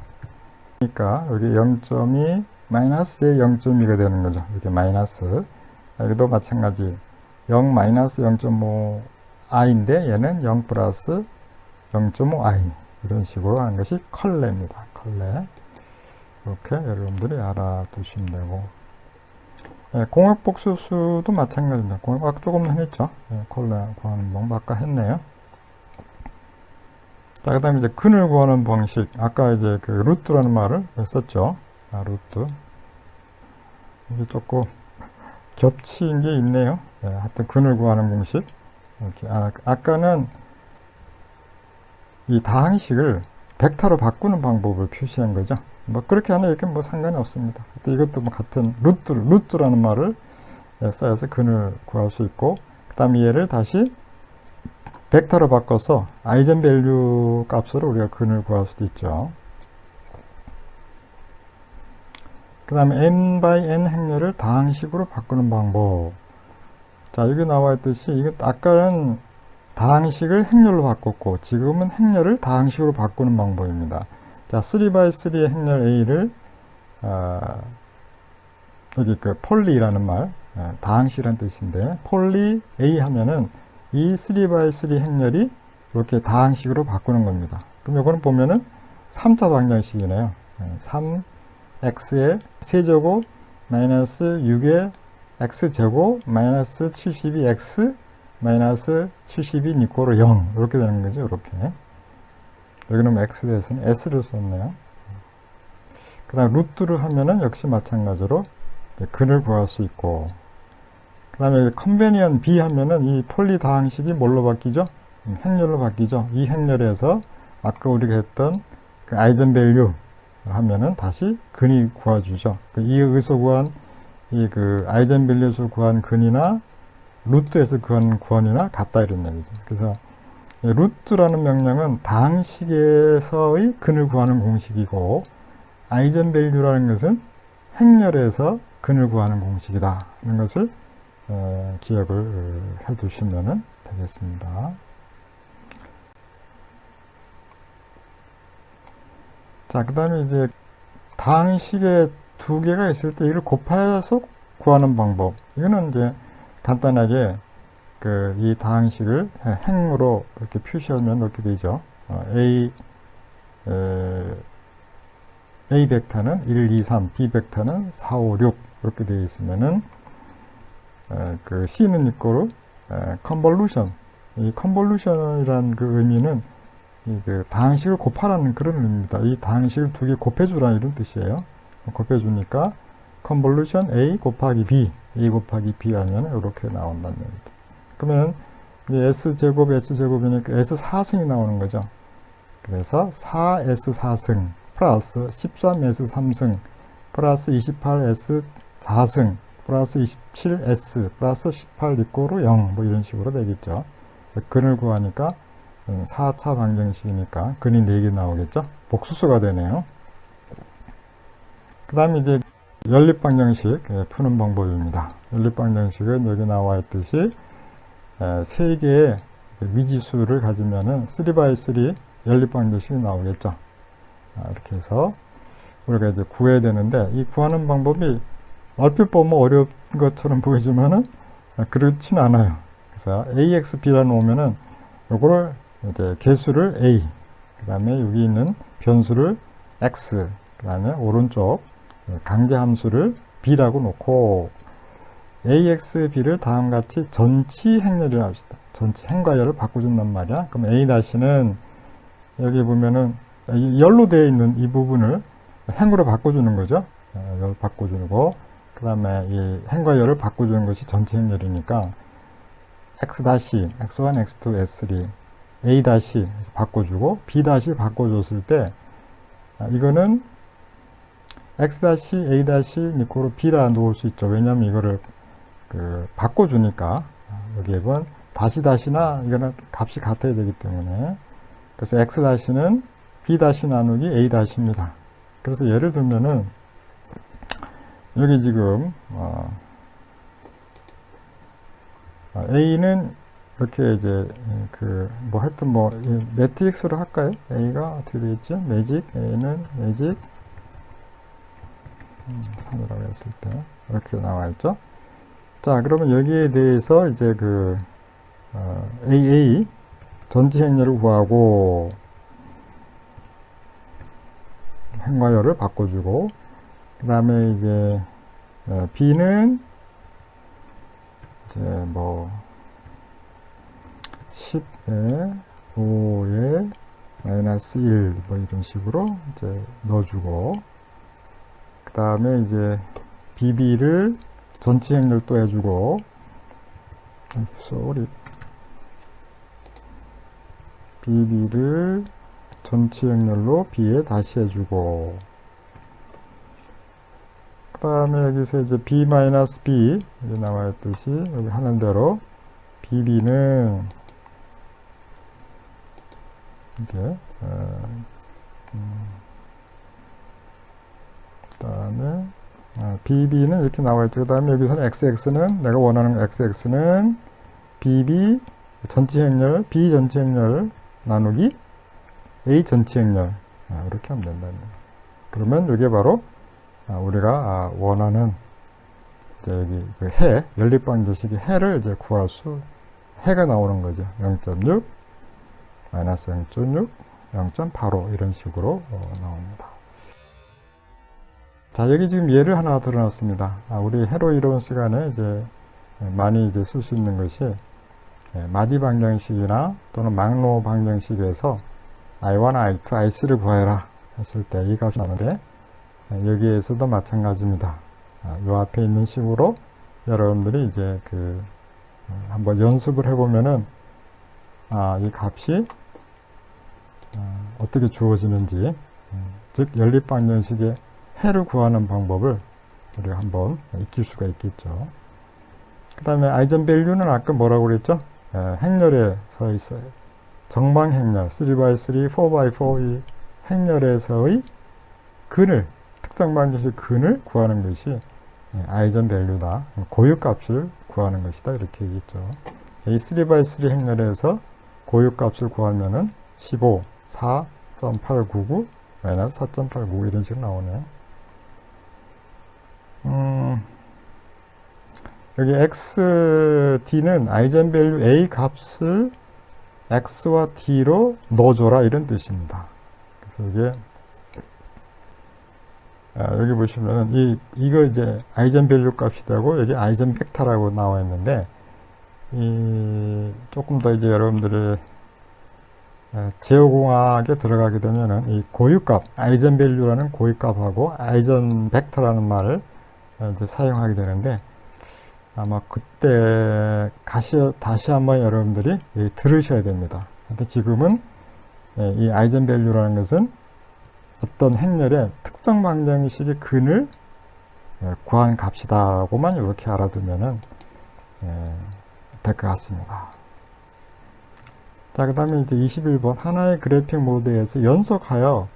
Speaker 1: 그러니까 여기 0.2 마이너스 J 0.2가 되는 거죠. 이렇게 마이너스. 여기도 마찬가지. 0 마이너스 0.5i인데 얘는 0 플러스 0.5i 이런 식으로 하는 것이 컬레입니다. 컬레. 이렇게 여러분들이 알아두시면 되고, 공역복수수도 마찬가지입니다. 공역 조금 했죠. 컬레 구하는 방법 아까 했네요. 자, 그 다음에 이제 근을 구하는 방식. 아까 이제 그 루트라는 말을 썼죠. 루트. 이게 조금 겹친 게 있네요. 하여튼 근을 구하는 공식. 이렇게. 아까는 이 다항식을 벡터로 바꾸는 방법을 표시한 거죠. 뭐 그렇게 하나 이렇게 뭐 상관이 없습니다. 이것도 뭐 같은 루트라는 말을 써서 근을 구할 수 있고, 그 다음에 얘를 다시 벡터로 바꿔서 아이젠밸류 값으로 우리가 근을 구할 수도 있죠. 그 다음에 n by n 행렬을 다항식으로 바꾸는 방법. 자, 여기 나와 있듯이 이거 아까는 다항식을 행렬로 바꿨고 지금은 행렬을 다항식으로 바꾸는 방법입니다. 자, 3x3의 행렬 A를 여기 그 폴리라는 말, 다항식이라는 뜻인데, 폴리 A 하면은 이 3x3 행렬이 이렇게 다항식으로 바꾸는 겁니다. 그럼 이거는 보면은 3차 방정식이네요. 3x의 세제곱 마이너스 6의 x제곱 마이너스 72x 마이너스 72 이꼬르 0 이렇게 되는 거죠. 이렇게. 여기는 x 대해서는 s를 썼네요. 그 다음 루트를 하면은 역시 마찬가지로 근을 구할 수 있고, 그 다음에 컨베니언 B 하면은 이 폴리 다항식이 뭘로 바뀌죠? 행렬로 바뀌죠. 이 행렬에서 아까 우리가 했던 그 아이젠밸류 하면은 다시 근이 구해주죠. 이에서 구한 이 그 아이젠밸류에서 구한 근이나 루트에서 구한 구원이나 같다 이런 얘기죠. 그래서 루트라는 명령은 다항식에서의 근을 구하는 공식이고, 아이젠밸류라는 것은 행렬에서 근을 구하는 공식이다 하는 것을 기억을 해 두시면 되겠습니다. 자, 그 다음에 이제 다항식에 두 개가 있을 때 이걸 곱해서 구하는 방법. 이거는 이제 간단하게 이 다항식을 행으로 이렇게 표시하면 이렇게 되죠. A 벡터는 1, 2, 3, B 벡터는 4, 5, 6 이렇게 되어 있으면은 그 C는 이꼬르 컨볼루션. 이 컨볼루션이라는 그 의미는 그 다항식을 곱하라는 그런 의미입니다. 이 다항식을 두 개 곱해주라는 이런 뜻이에요. 곱해주니까 컨볼루션 A 곱하기 B, A 곱하기 B 하면 이렇게 나온다는 얘기죠. 그러면 S제곱, S제곱이니까 S4승이 나오는 거죠. 그래서 4S4승 플러스 13S3승 플러스 28S4승 플러스 27S 플러스 18 이꼬르 0 뭐 이런 식으로 되겠죠. 근을 구하니까 4차 방정식이니까 근이 4개 나오겠죠. 복수수가 되네요. 그 다음에 이제 연립방정식 푸는 방법입니다. 연립방정식은 여기 나와 있듯이 3개의 미지수를 가지면은 3x3 연립방정식이 나오겠죠. 이렇게 해서 우리가 이제 구해야 되는데, 이 구하는 방법이 얼핏 보면 어려운 것처럼 보이지만은 그렇진 않아요. 그래서 ax, b라 놓으면은 요거를 이제 개수를 a, 그 다음에 여기 있는 변수를 x, 그 다음에 오른쪽 강제 함수를 b라고 놓고 ax, b를 다음과 같이 전치 행렬이라고 합시다. 전치 행과열을 바꿔준단 말이야. 그럼 a-는 여기 보면은 열로 되어 있는 이 부분을 행으로 바꿔주는 거죠. 열 바꿔주고, 그 다음에 이 행과 열을 바꿔주는 것이 전체 행렬이니까 x-, x1, x2, s3, a- 바꿔주고 b- 바꿔줬을 때 이거는 x-, a- 니코로 b라 놓을 수 있죠. 왜냐하면 이거를 바꿔주니까 여기에 본 다시나 이거는 값이 같아야 되기 때문에, 그래서 x-는 b- 나누기 a-입니다. 그래서 예를 들면은 여기 지금 a는 이렇게 이제 뭐 하여튼 뭐 매트릭스로 할까요? a가 어떻게 되겠죠? 매직, a는 매직 3이라고 했을 때 이렇게 나와 있죠. 자, 그러면 여기에 대해서 이제 AA 전체 행렬을 구하고 행과열을 바꿔주고, 그 다음에 이제 B는 이제 뭐 10에 5에 마이너스 1 뭐 이런 식으로 이제 넣어주고, 그 다음에 이제 BB를 전체 행렬 또 해주고, BB를 전체 행렬로 B에 다시 해주고, 그 다음에 여기서 이제 B-B 여기 나와 있듯이 여기 하는 대로 BB는 이게 그 다음에 BB는 이렇게 나와 있죠. 그 다음에 여기서는 XX는 내가 원하는 XX는 BB 전체 행렬 B 전체 행렬 나누기 A 전체 행렬 이렇게 하면 된다. 그러면 이게 바로 우리가 원하는 이제 여기 해 연립방정식의 해를 이제 구할 수, 해가 나오는 거죠. 0.6 마이너스 0.6 0.85 이런 식으로 나옵니다. 자, 여기 지금 예를 하나 들어놨습니다. 우리 해로 이론 시간에 이제 많이 이제 쓸 수 있는 것이 마디 방정식이나 또는 막로 방정식에서 I1, I2, I3를 구해라 했을 때 이 값이 나오는데, 여기에서도 마찬가지입니다. 이 앞에 있는 식으로 여러분들이 이제 한번 연습을 해보면은 이 값이 어떻게 주어지는지, 즉 연립방정식의 해를 구하는 방법을 우리가 한번 익힐 수가 있겠죠. 그 다음에 아이젠밸류는 아까 뭐라고 그랬죠? 행렬에 서 있어요. 정방 행렬 3x3, 4x4 이 행렬에서의 근을, 특정 방정식 근을 구하는 것이 아이젠밸류다. 고유값을 구하는 것이다. 이렇게 얘기했죠. 이 3x3 행렬에서 고유값을 구하면은 15, 4.899, 마이너스 4.899 이런 식으로 나오네요. 여기 xd는 아이젠밸류 a 값을 x와 d로 넣어줘라 이런 뜻입니다. 그래서 이게 여기 보시면은 이거 이제 아이젠밸류 값이 되고 여기 아이젠벡터라고 나와 있는데, 조금 더 이제 여러분들이 제어공학에 들어가게 되면은 이 고유값 아이젠밸류라는 고유값하고 아이젠벡터라는 말을 이제 사용하게 되는데, 아마 그때 다시 한번 여러분들이 들으셔야 됩니다. 근데 지금은 이 아이젠밸류라는 것은 어떤 행렬의 특정 방정식의 근을 구한 값이다라고만 이렇게 알아두면은 될 것 같습니다. 자, 그 다음에 이제 21번 하나의 그래픽 모드에서 연속하여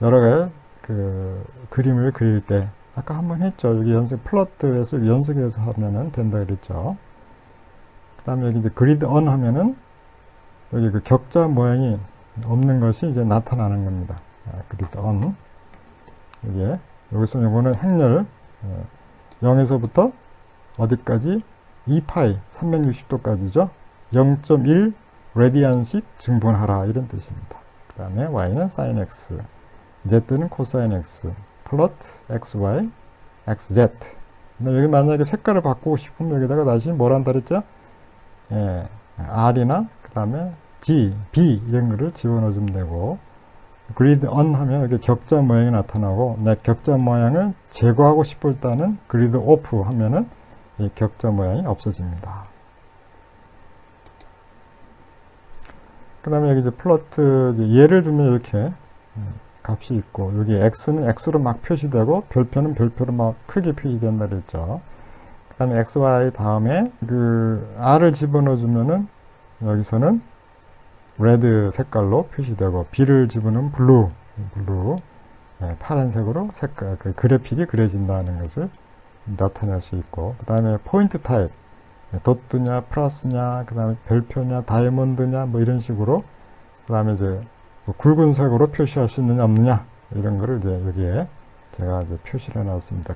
Speaker 1: 여러 가지 그림을 그릴 때, 아까 한번 했죠. 여기 플러트에서 연속해서 하면은 된다 그랬죠. 그 다음에 여기 이제 그리드 언 하면은 여기 격자 모양이 없는 것이 이제 나타나는 겁니다. 그리드 언. 여기서 요거는 행렬 0에서부터 어디까지 2파이 360도까지죠. 0.1 레디안씩 증분하라 이런 뜻입니다. 그 다음에 y는 sin x, z는 cosine x, 플러트 xy, xz. 여기 만약에 색깔을 바꾸고 싶으면 여기다가 다시 뭘 한다 그랬죠? 예, r이나 그 다음에 g, b 이런 거를 집어넣어주면 되고, 그리드 on 하면 여기 격자 모양이 나타나고, 내 격자 모양을 제거하고 싶을 때는 그리드 off 하면은 이 격자 모양이 없어집니다. 그 다음에 여기 이제 플러트, 예를 들면 이렇게 값이 있고, 여기 x는 x로 막 표시되고, 별표는 별표로 막 크게 표시된다 그랬죠. 그 다음에 xy 다음에 그 r을 집어넣어 주면은 여기서는 레드 색깔로 표시되고, b를 집어넣으면 블루, 네, 파란색으로 색깔, 그 그래픽이 그려진다는 것을 나타낼 수 있고, 그 다음에 포인트 타입, 도트냐, 플러스냐, 그 다음에 별표냐, 다이아몬드냐, 뭐 이런 식으로, 그 다음에 이제 뭐 굵은색으로 표시할 수 있느냐, 없느냐, 이런 거를 이제 여기에 제가 이제 표시를 해놨습니다.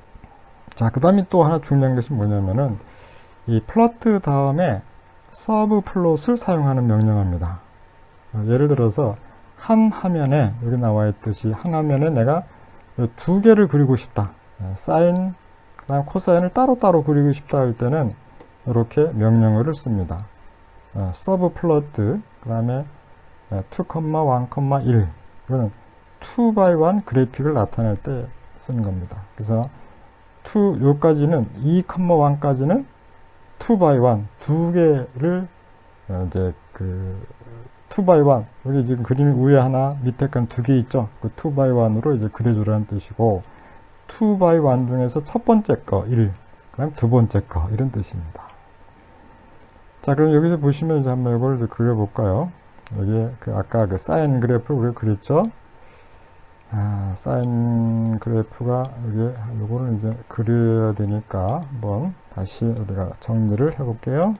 Speaker 1: 자, 그 다음에 또 하나 중요한 것이 뭐냐면은, 이 플러트 다음에 서브 플롯을 사용하는 명령어입니다. 예를 들어서, 한 화면에, 여기 나와 있듯이, 한 화면에 내가 두 개를 그리고 싶다. 사인, 그 다음 코사인을 따로따로 그리고 싶다 할 때는, 이렇게 명령어를 씁니다. 서브 플러트, 그 다음에 2, 1, 1. 이거는 2x1 그래픽을 나타낼 때 쓰는 겁니다. 그래서 요까지는 2, 1까지는 2x1 두 개를 이제 그 2x1 여기 지금 그림 위에 하나 밑에 건 두 개 있죠. 그 2x1으로 이제 그려주라는 뜻이고 2x1 중에서 첫 번째 거 1, 그다음 두 번째 거 이런 뜻입니다. 자, 그럼 여기서 보시면 이제 한번 이걸 이제 그려볼까요? 여기 그 아까 그 사인 그래프 우리가 그렸죠? 사인 그래프가 여기 요거를 이제 그려야 되니까 한번 다시 우리가 정리를 해볼게요.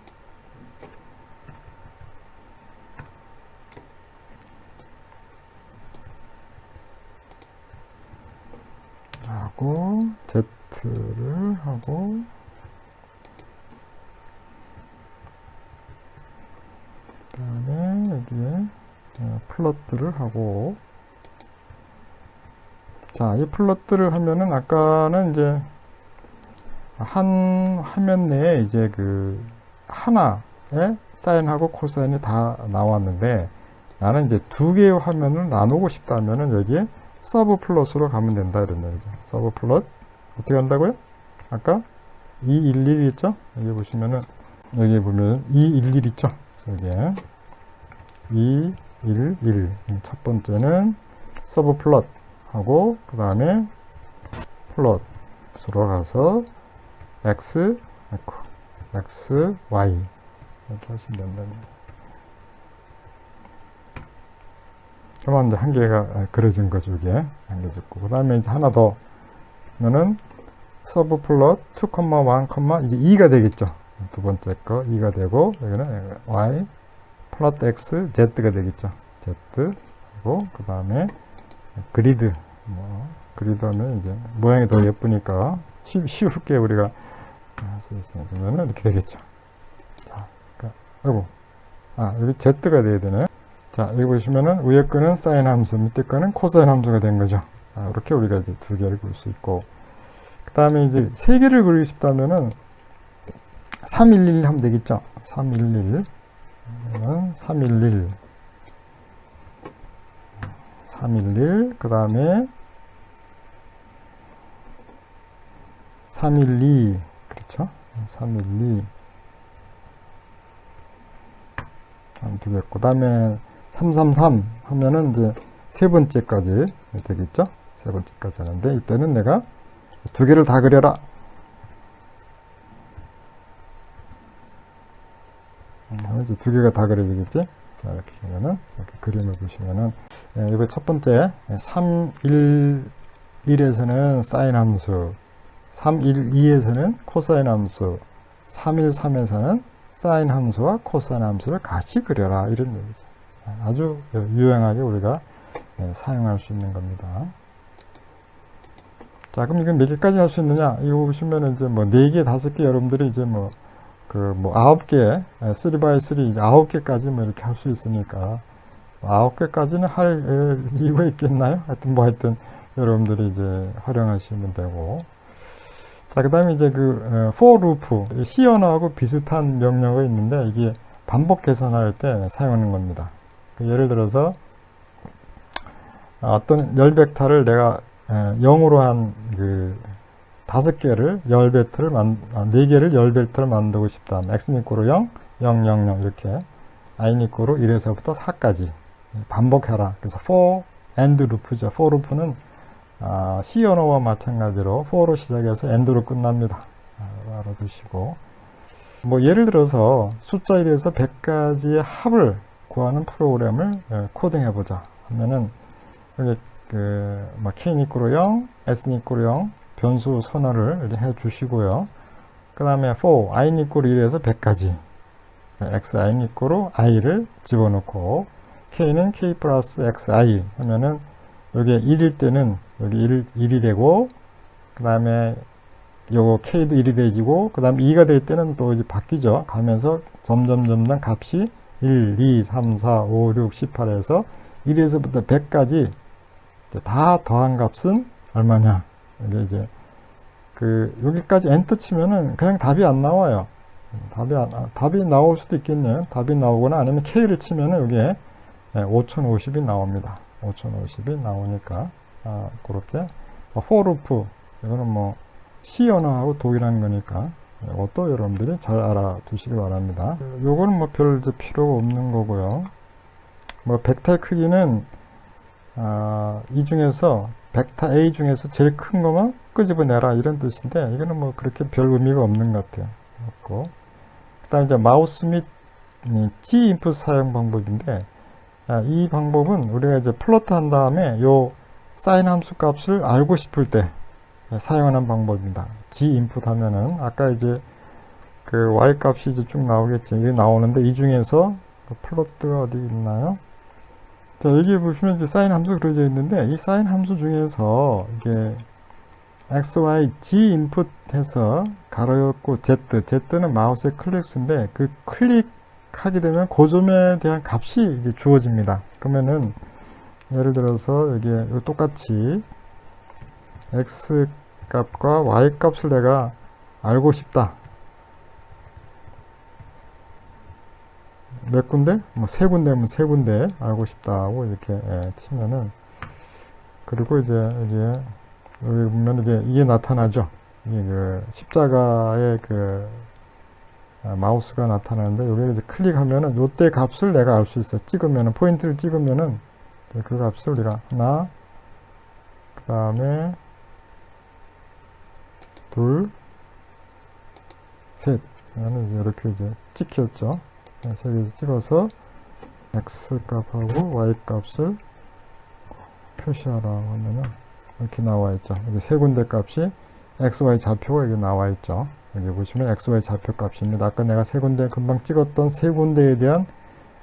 Speaker 1: 하고 Z를 하고 그 다음에 여기에 플롯들을 하고, 자, 이 플롯들을 하면은 아까는 이제 한 화면 내에 이제 그 하나에 사인하고 코사인이 다 나왔는데 나는 이제 두 개의 화면을 나누고 싶다면은 여기에 서브 플롯으로 가면 된다 이런 얘기죠. 서브 플롯 어떻게 한다고요? 아까 211 있죠? 여기 보시면은 여기 보면 211 있죠? 여기에 211 첫 번째는 서브 플롯 하고 그 다음에 플롯으로 가서 x, y 이렇게 하시면 된다. 그러면 이제 한 개가 그려진 거죠. 이게 한 개 짓고 그 다음에 이제 하나 더 하면은 서브 플롯 2, 1, 이제 2가 되겠죠. 두 번째 거 2가 되고 여기는 y 플러스 x, z가 되겠죠. z 하고 그 다음에 그리드 그리드는 이제 모양이 더 예쁘니까 쉽게 우리가 그러면은 이렇게 되겠죠. 자, 그러니까, 여기 z가 돼야 되네. 자, 여기 보시면은 위에 거는 사인 함수, 밑에 거는 코사인 함수가 된 거죠. 이렇게 우리가 이제 두 개를 그릴 수 있고, 그 다음에 이제 세 개를 그리고 싶다면은 311 하면 되겠죠. 311 그 다음에 312 그렇죠. 312 두겠고 그 다음에 333 하면은 이제 세 번째까지 되겠죠. 세 번째까지 하는데 이때는 내가 두 개를 다 그려라. 이제 두 개가 다 그려지겠지. 이렇게 하면은 이렇게 그림을 보시면은 이거 첫 번째 311에서는 사인 함수, 312에서는 코사인 함수, 313에서는 사인 함수와 코사인 함수를 같이 그려라 이런 얘기죠. 아주 유용하게 우리가 사용할 수 있는 겁니다. 자, 그럼 이건 몇 개까지 할 수 있느냐? 이거 보시면 이제 뭐 4개, 5개 여러분들이 이제 뭐 뭐 9개, 3x3 이제 9개까지 뭐 이렇게 할 수 있으니까 9개까지는 할 이유가 있겠나요? 하여튼 여러분들이 이제 활용하시면 되고. 자, 그 다음에 이제 for loop, C 언어하고 비슷한 명령어가 있는데 이게 반복 계산할 때 사용하는 겁니다. 예를 들어서 어떤 열 벡터를 내가 0으로 한 5개를 열 벡터를 4개를 열 벡터를 만들고 싶다. x는 이꼬로 0, 0, 0, 0 이렇게 i는 이꼬로 1에서부터 4까지 반복해라. 그래서 for and loop죠. for loop는 C 언어와 마찬가지로 for로 시작해서 and로 끝납니다. 알아두시고, 뭐 예를 들어서 숫자 1에서 100까지의 합을 구하는 프로그램을 코딩해 보자 하면은 여기 뭐 k는 이꼬로 0, s는 이꼬로 0 변수 선언을 해 주시고요. 그 다음에 for i는 이꼬로 1에서 100까지 xi는 이꼬로 i를 집어넣고 k는 k 플러스 xi 하면은 여기 1일 때는 여기 1이 되고, 그 다음에 요거 k도 1이 되지고, 그 다음 2가 될 때는 또 이제 바뀌죠. 가면서 점점 값이 1, 2, 3, 4, 5, 6, 18에서 1에서부터 100까지 다 더한 값은 얼마냐. 이게 이제 여기까지 엔터 치면은 그냥 답이 안 나와요. 답이 나올 수도 있겠네요. 답이 나오거나 아니면 k를 치면은 여기에 5050이 나옵니다. 5050이 나오니까 그렇게 for loop 이거는 뭐 C 언어하고 동일한 거니까 이것도 여러분들이 잘 알아두시기 바랍니다. 요거는 뭐 별 필요가 없는 거고요. 뭐 벡터의 크기는 이 중에서 벡터 A 중에서 제일 큰 것만 끄집어내라 이런 뜻인데, 이거는 뭐 그렇게 별 의미가 없는 것 같아요. 그 다음에 이제 마우스 및 G 인풋 사용 방법인데, 이 방법은 우리가 이제 플로트 한 다음에 요 사인 함수 값을 알고 싶을 때 사용하는 방법입니다. G 인풋 하면은 아까 이제 Y 값이 이제 쭉 나오겠죠. 이게 나오는데 이 중에서 플로트가 어디 있나요? 자, 여기 보시면 이제 사인 함수 그려져 있는데, 이 사인 함수 중에서 이게 x, y, g 인풋 해서 가로 열고 z는 마우스의 클릭수인데, 그 클릭하게 되면 고점에 대한 값이 이제 주어집니다. 그러면은 예를 들어서 여기에 똑같이 x 값과 y 값을 내가 알고 싶다. 몇 군데? 뭐 세 군데면 세 군데 알고 싶다고 이렇게 치면은, 그리고 이제 여기 보면 이게 나타나죠. 이게 십자가의 마우스가 나타나는데, 여기 이제 클릭하면은 요때 값을 내가 알 수 있어요. 찍으면은 포인트를 찍으면은 그 값을 우리가 하나, 그 다음에 둘, 셋, 이렇게 이제 찍혔죠. 세 개 찍어서 x 값하고 y 값을 표시하라고 하면은 이렇게 나와 있죠. 여기 세 군데 값이 x, y 좌표가 여기 나와 있죠. 여기 보시면 x, y 좌표 값입니다. 아까 내가 세 군데 금방 찍었던 세 군데에 대한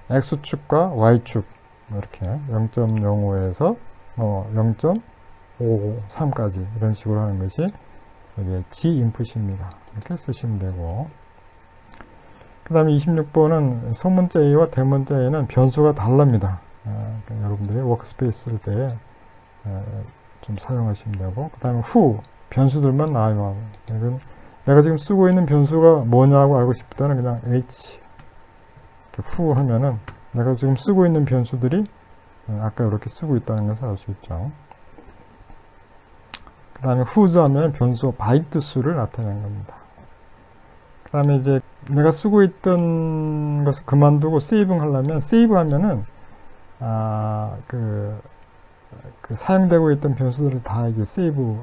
Speaker 1: x축과 y축 이렇게 0.05에서 0.553까지 이런 식으로 하는 것이 여기 G 인풋입니다. 이렇게 쓰시면 되고, 그 다음에 26번은 소문자 A와 대문자 A는 변수가 다릅니다. 그러니까 여러분들이 워크스페이스 쓸 때 좀 사용하시면 되고, 그 다음에 후 변수들만 나와요. 이건 내가 지금 쓰고 있는 변수가 뭐냐고 알고 싶을 때는 그냥 H 이렇게 후 하면은 내가 지금 쓰고 있는 변수들이 아까 이렇게 쓰고 있다는 것을 알 수 있죠. 그 다음에 whose 하면 변수 바이트 수를 나타내는 겁니다. 그 다음에 이제 내가 쓰고 있던 것을 그만두고 세이빙 하려면, 세이브 하면은 사용되고 있던 변수들이 다 이제 세이브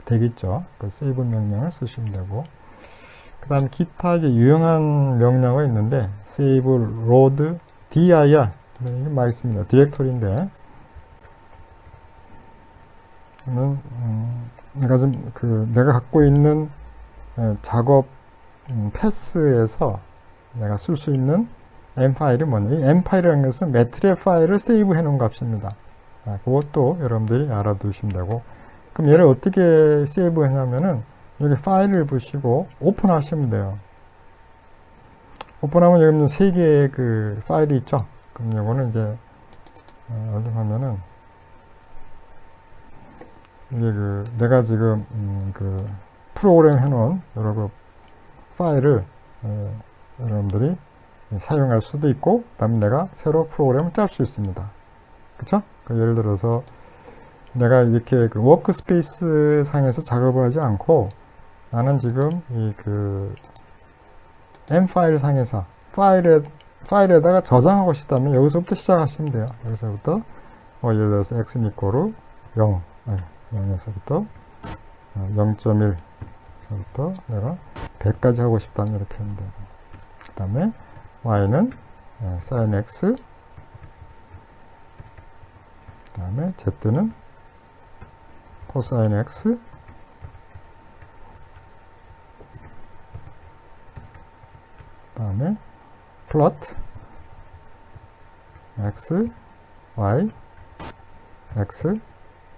Speaker 1: 되겠죠. 그 세이브 명령을 쓰시면 되고, 그 다음에 기타 이제 유용한 명령어가 있는데, save load dir 이게 많이 있습니다. 디렉토리인데, 내가 갖고 있는 작업 패스에서 내가 쓸 수 있는 M 파일이 뭐냐. 이 M 파일이라는 것은 매트리얼 파일을 세이브 해 놓은 값입니다. 그것도 여러분들이 알아두시면 되고, 그럼 얘를 어떻게 세이브 하냐면은 여기 파일을 보시고 오픈 하시면 돼요. 오픈하면 여기 세 개의 그 파일이 있죠. 그럼 이거는 이제 어디 하면은 이게 그 내가 지금 그 프로그램 해놓은 여러 그 파일을 여러분들이 사용할 수도 있고, 그다음에 내가 새로 프로그램을 짤 수 있습니다. 그쵸? 예를 들어서 내가 이렇게 그 워크스페이스 상에서 작업을 하지 않고 나는 지금 이 그 M 파일 상에서 파일에다가 저장하고 싶다면 여기서부터 시작하시면 돼요. 여기서부터 예를 들어서 x는 이꼬르 0, 0에서부터 0.1에서부터 내가 100까지 하고 싶다면 이렇게 하면 되고, 그 다음에 y는 sin x, 그 다음에 z는 cosine x, 그 다음에 플러트 x, y, x,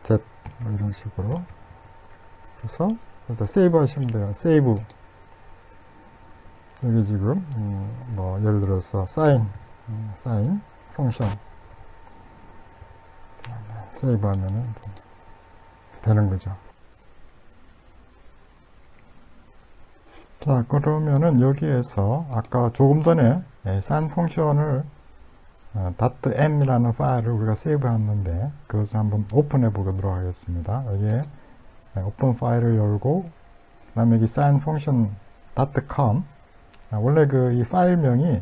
Speaker 1: z 뭐 이런 식으로 해서 일단 세이브 하시면 돼요. 세이브. 여기 지금 뭐 예를 들어서 sin 펑션 세이브 하면은 되는 거죠. 자, 그러면은 여기에서 아까 조금 전에 sin 펑션을 .m이라는 파일을 우리가 세이브했는데 그것을 한번 오픈해 보도록 하겠습니다. 여기에 오픈 파일을 열고, 그 다음에 여기 sin function .com, 원래 그 이 파일명이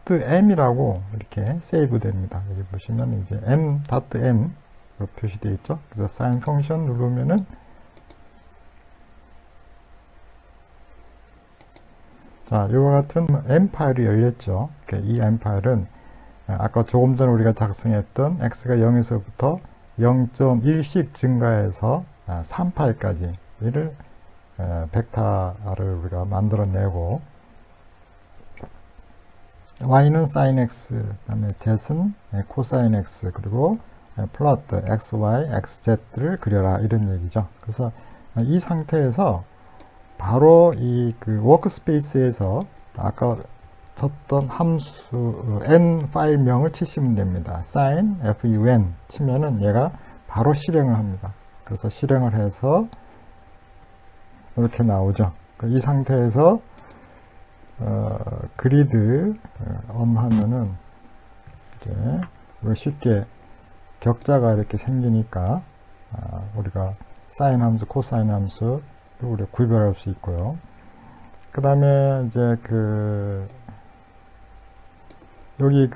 Speaker 1: .m이라고 이렇게 세이브 됩니다. 여기 보시면 이제 m.m으로 표시되어 있죠. 그래서 sin function 누르면은 자, 이와 같은 m 파일이 열렸죠. 이 m 파일은 아까 조금 전에 우리가 작성했던 x가 0에서부터 0.1씩 증가해서 3파일까지 이를 벡터를 우리가 만들어내고, y는 sin x, 그 다음에 z는 cosine x, 그리고 플러트 xy, xz를 그려라 이런 얘기죠. 그래서 이 상태에서 바로 이 그 워크스페이스에서 아까 쳤던 함수 n 파일명을 치시면 됩니다. sin fun 치면은 얘가 바로 실행을 합니다. 그래서 실행을 해서 이렇게 나오죠. 이 상태에서 그리드 on 하면은 이제 쉽게 격자가 이렇게 생기니까 우리가 sin 함수, cosine 함수를 우리가 구별할 수 있고요. 그 다음에 이제 여기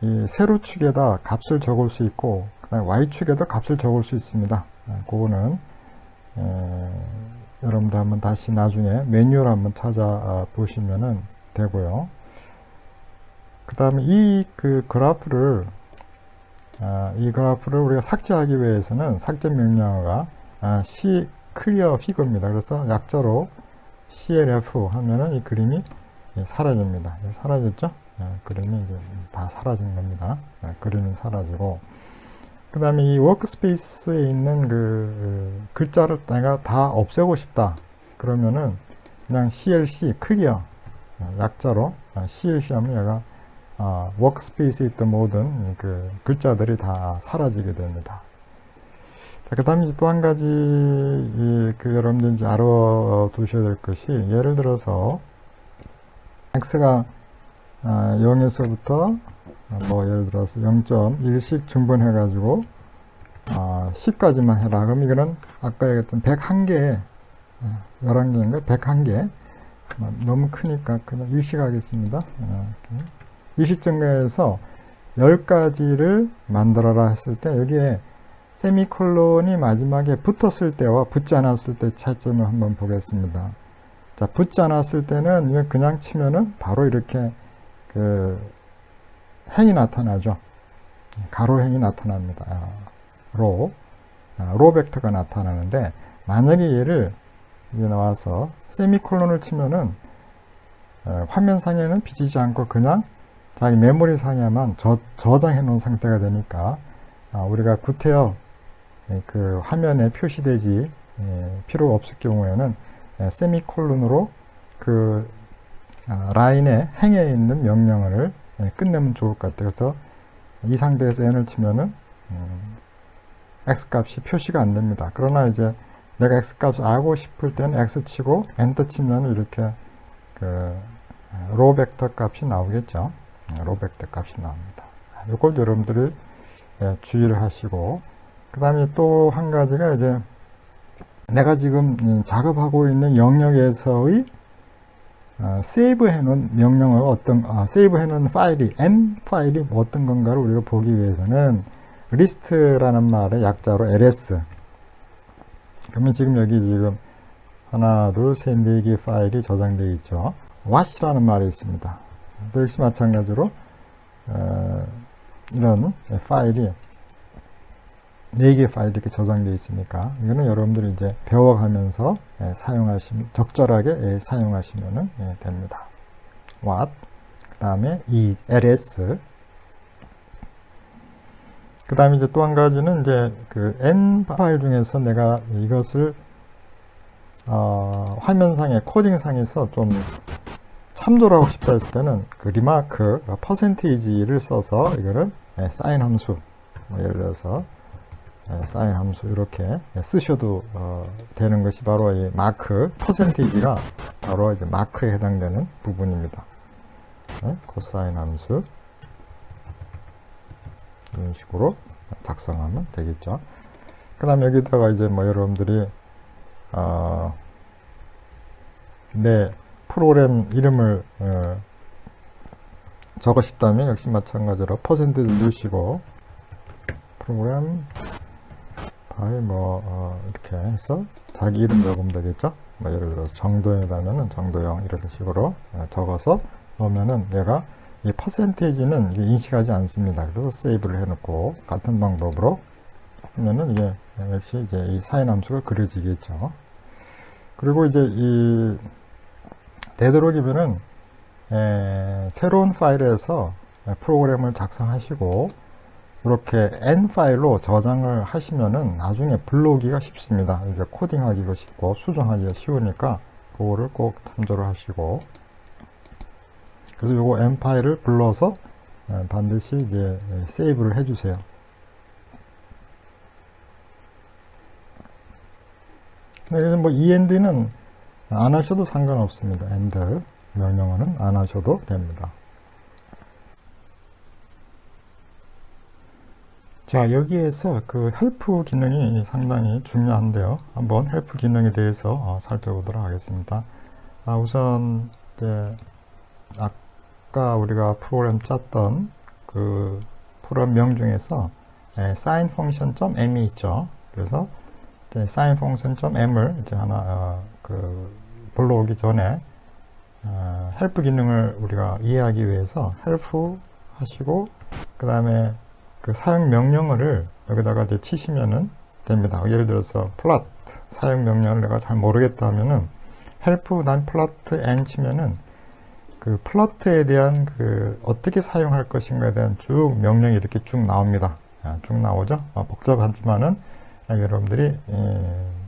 Speaker 1: 이 세로축에다 값을 적을 수 있고, 그 다음에 y축에도 값을 적을 수 있습니다. 그거는 여러분들 한번 다시 나중에 매뉴얼 한번 찾아보시면 되고요. 그 다음에 이 그래프를 우리가 삭제하기 위해서는 삭제 명령어가 c clear figure입니다. 그래서 약자로 clf 하면은 이 그림이 사라집니다. 사라졌죠? 그림이 이제 다 사라진 겁니다. 그림이 사라지고, 그 다음에 이 워크스페이스에 있는 글자를 내가 다 없애고 싶다. 그러면은 그냥 clc clear 약자로 clc 하면 얘가 워크스페이스에 있던 모든 글자들이 다 사라지게 됩니다. 자, 그 다음에 또 한 가지 여러분들 이제 알아두셔야 될 것이, 예를 들어서 x가 0에서부터 뭐 예를 들어서 0.1씩 증분해 가지고 10까지만 해라. 그럼 이거는 아까 얘기했던 101개 11개인가 101개 너무 크니까 그냥 일식 하겠습니다. 일식 증가해서 10가지를 만들어라 했을 때 여기에 세미콜론이 마지막에 붙었을 때와 붙지 않았을 때 차이점을 한번 보겠습니다. 자, 붙지 않았을 때는 그냥 치면은 바로 이렇게 행이 나타나죠. 가로행이 나타납니다. 로 벡터가 나타나는데, 만약에 얘를 이제 나와서 세미콜론을 치면은 화면상에는 비치지 않고 그냥 자기 메모리 상에만 저장해 놓은 상태가 되니까 우리가 구태여 화면에 표시되지 필요가 없을 경우에는 세미콜론으로 라인에 행에 있는 명령을 끝내면 좋을 것 같아요. 그래서 이 상태에서 n을 치면은 x 값이 표시가 안 됩니다. 그러나 이제 내가 x 값을 알고 싶을 때는 x 치고 엔터 치면 이렇게 그 로 벡터 값이 나오겠죠. 로 벡터 값이 나옵니다. 이걸 여러분들이 주의를 하시고, 그 다음에 또 한 가지가 이제 내가 지금 작업하고 있는 영역에서의 세이브 해놓은 명령을 세이브 해놓은 파일이 M 파일이 어떤 건가를 우리가 보기 위해서는 리스트라는 말의 약자로 ls. 그러면 지금 여기 지금 하나, 둘, 셋, 네 개 파일이 저장되어 있죠. what이라는 말이 있습니다. 역시 마찬가지로 이런 파일이 4개 파일이 이렇게 저장되어 있으니까 이거는 여러분들이 이제 배워가면서 사용하시면 적절하게 사용하시면 됩니다. what, 그 다음에 이 ls, 그 다음에 이제 또 한 가지는 이제 그 n 파일 중에서 내가 이것을 화면상에 코딩상에서 좀 참조를 하고 싶다 했을 때는 그 리마크 퍼센테이지를 써서 이거를 사인 함수, 예를 들어서 사인 함수 이렇게 쓰셔도 되는 것이 바로 이 마크 퍼센테이지가 바로 이제 마크에 해당되는 부분입니다. 코사인 함수 이런 식으로 작성하면 되겠죠. 그 다음에 여기다가 이제 뭐 여러분들이 내 프로그램 이름을 적고 싶다면 역시 마찬가지로 퍼센트를 넣으시고 프로그램 바이 이렇게 해서 자기 이름 적으면 되겠죠. 뭐 예를 들어서 정도영이라면은 정도영 이런 식으로 적어서 넣으면은 얘가 이 퍼센테이지는 인식하지 않습니다. 그래서 세이브를 해놓고 같은 방법으로 하면은 이게 역시 이제 이 사인 함수가 그려지겠죠. 그리고 이제 이 되도록이면은 새로운 파일에서 프로그램을 작성하시고 이렇게 N 파일로 저장을 하시면은 나중에 불러오기가 쉽습니다. 이제 코딩하기가 쉽고 수정하기가 쉬우니까 그거를 꼭 참조를 하시고, 그래서 요거 N 파일을 불러서 반드시 이제 세이브를 해주세요. 근데 뭐 end는 안 하셔도 상관없습니다. end 명령어는 안 하셔도 됩니다. 자, 여기에서 그 헬프 기능이 상당히 중요한데요. 한번 헬프 기능에 대해서 살펴보도록 하겠습니다. 우선 이제 아까 우리가 프로그램 짰던 그 프로그램명 중에서 sign function.m이 있죠. 그래서 sign function.m을 이제 하나 불러오기 전에 헬프 기능을 우리가 이해하기 위해서 헬프 하시고 그 다음에 그 사용 명령어를 여기다가 이제 치시면은 됩니다. 예를 들어서 plot 사용 명령을 내가 잘 모르겠다 하면은 help 난 plot n 치면은 그 플러트에 대한 그 어떻게 사용할 것인가에 대한 쭉 명령이 이렇게 쭉 나옵니다. 쭉 나오죠. 복잡하지만은 여러분들이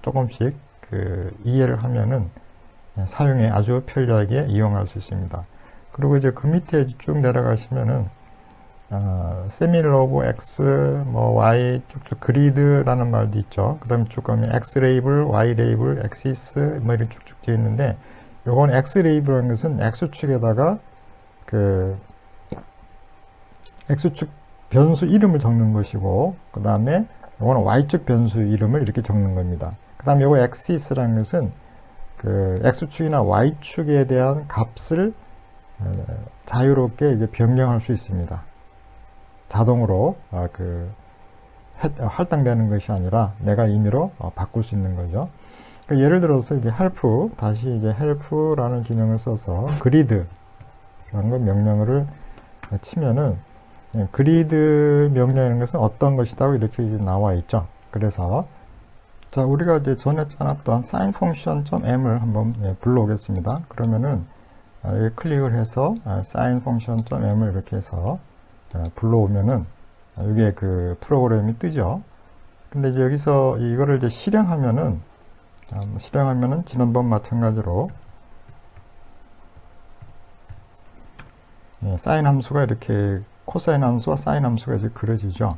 Speaker 1: 조금씩 그 이해를 하면은 사용에 아주 편리하게 이용할 수 있습니다. 그리고 이제 그 밑에 쭉 내려가시면은 세밀러브 x y 쭉쭉 그리드라는 말도 있죠. 그 다음에 쭉 가면 x 레이블, y 레이블, 엑시스 뭐 이렇게 쭉쭉 되어 있는데 요건 x 레이블이라는 것은 x축에다가 그 x축 변수 이름을 적는 것이고 그 다음에 요거는 y축 변수 이름을 이렇게 적는 겁니다. 그 다음에 요거 엑시스라는 것은 그 x축이나 y축에 대한 값을 자유롭게 이제 변경할 수 있습니다. 자동으로 할당되는 것이 아니라 내가 임의로 바꿀 수 있는 거죠. 그러니까 예를 들어서 이제 help 다시 이제 help라는 기능을 써서 grid라는 거 명령어를 치면은 grid 명령이라는 것은 어떤 것이다 이렇게 이제 나와 있죠. 그래서 자 우리가 이제 전에 짜놨던 sign function.m을 한번 불러오겠습니다. 그러면은 여기 클릭을 해서 sign function.m을 이렇게 해서 불러오면은 이게 그 프로그램이 뜨죠. 근데 이제 여기서 이거를 이제 실행하면은 지난번 마찬가지로 사인 함수가 이렇게 코사인 함수와 사인 함수가 이제 그려지죠.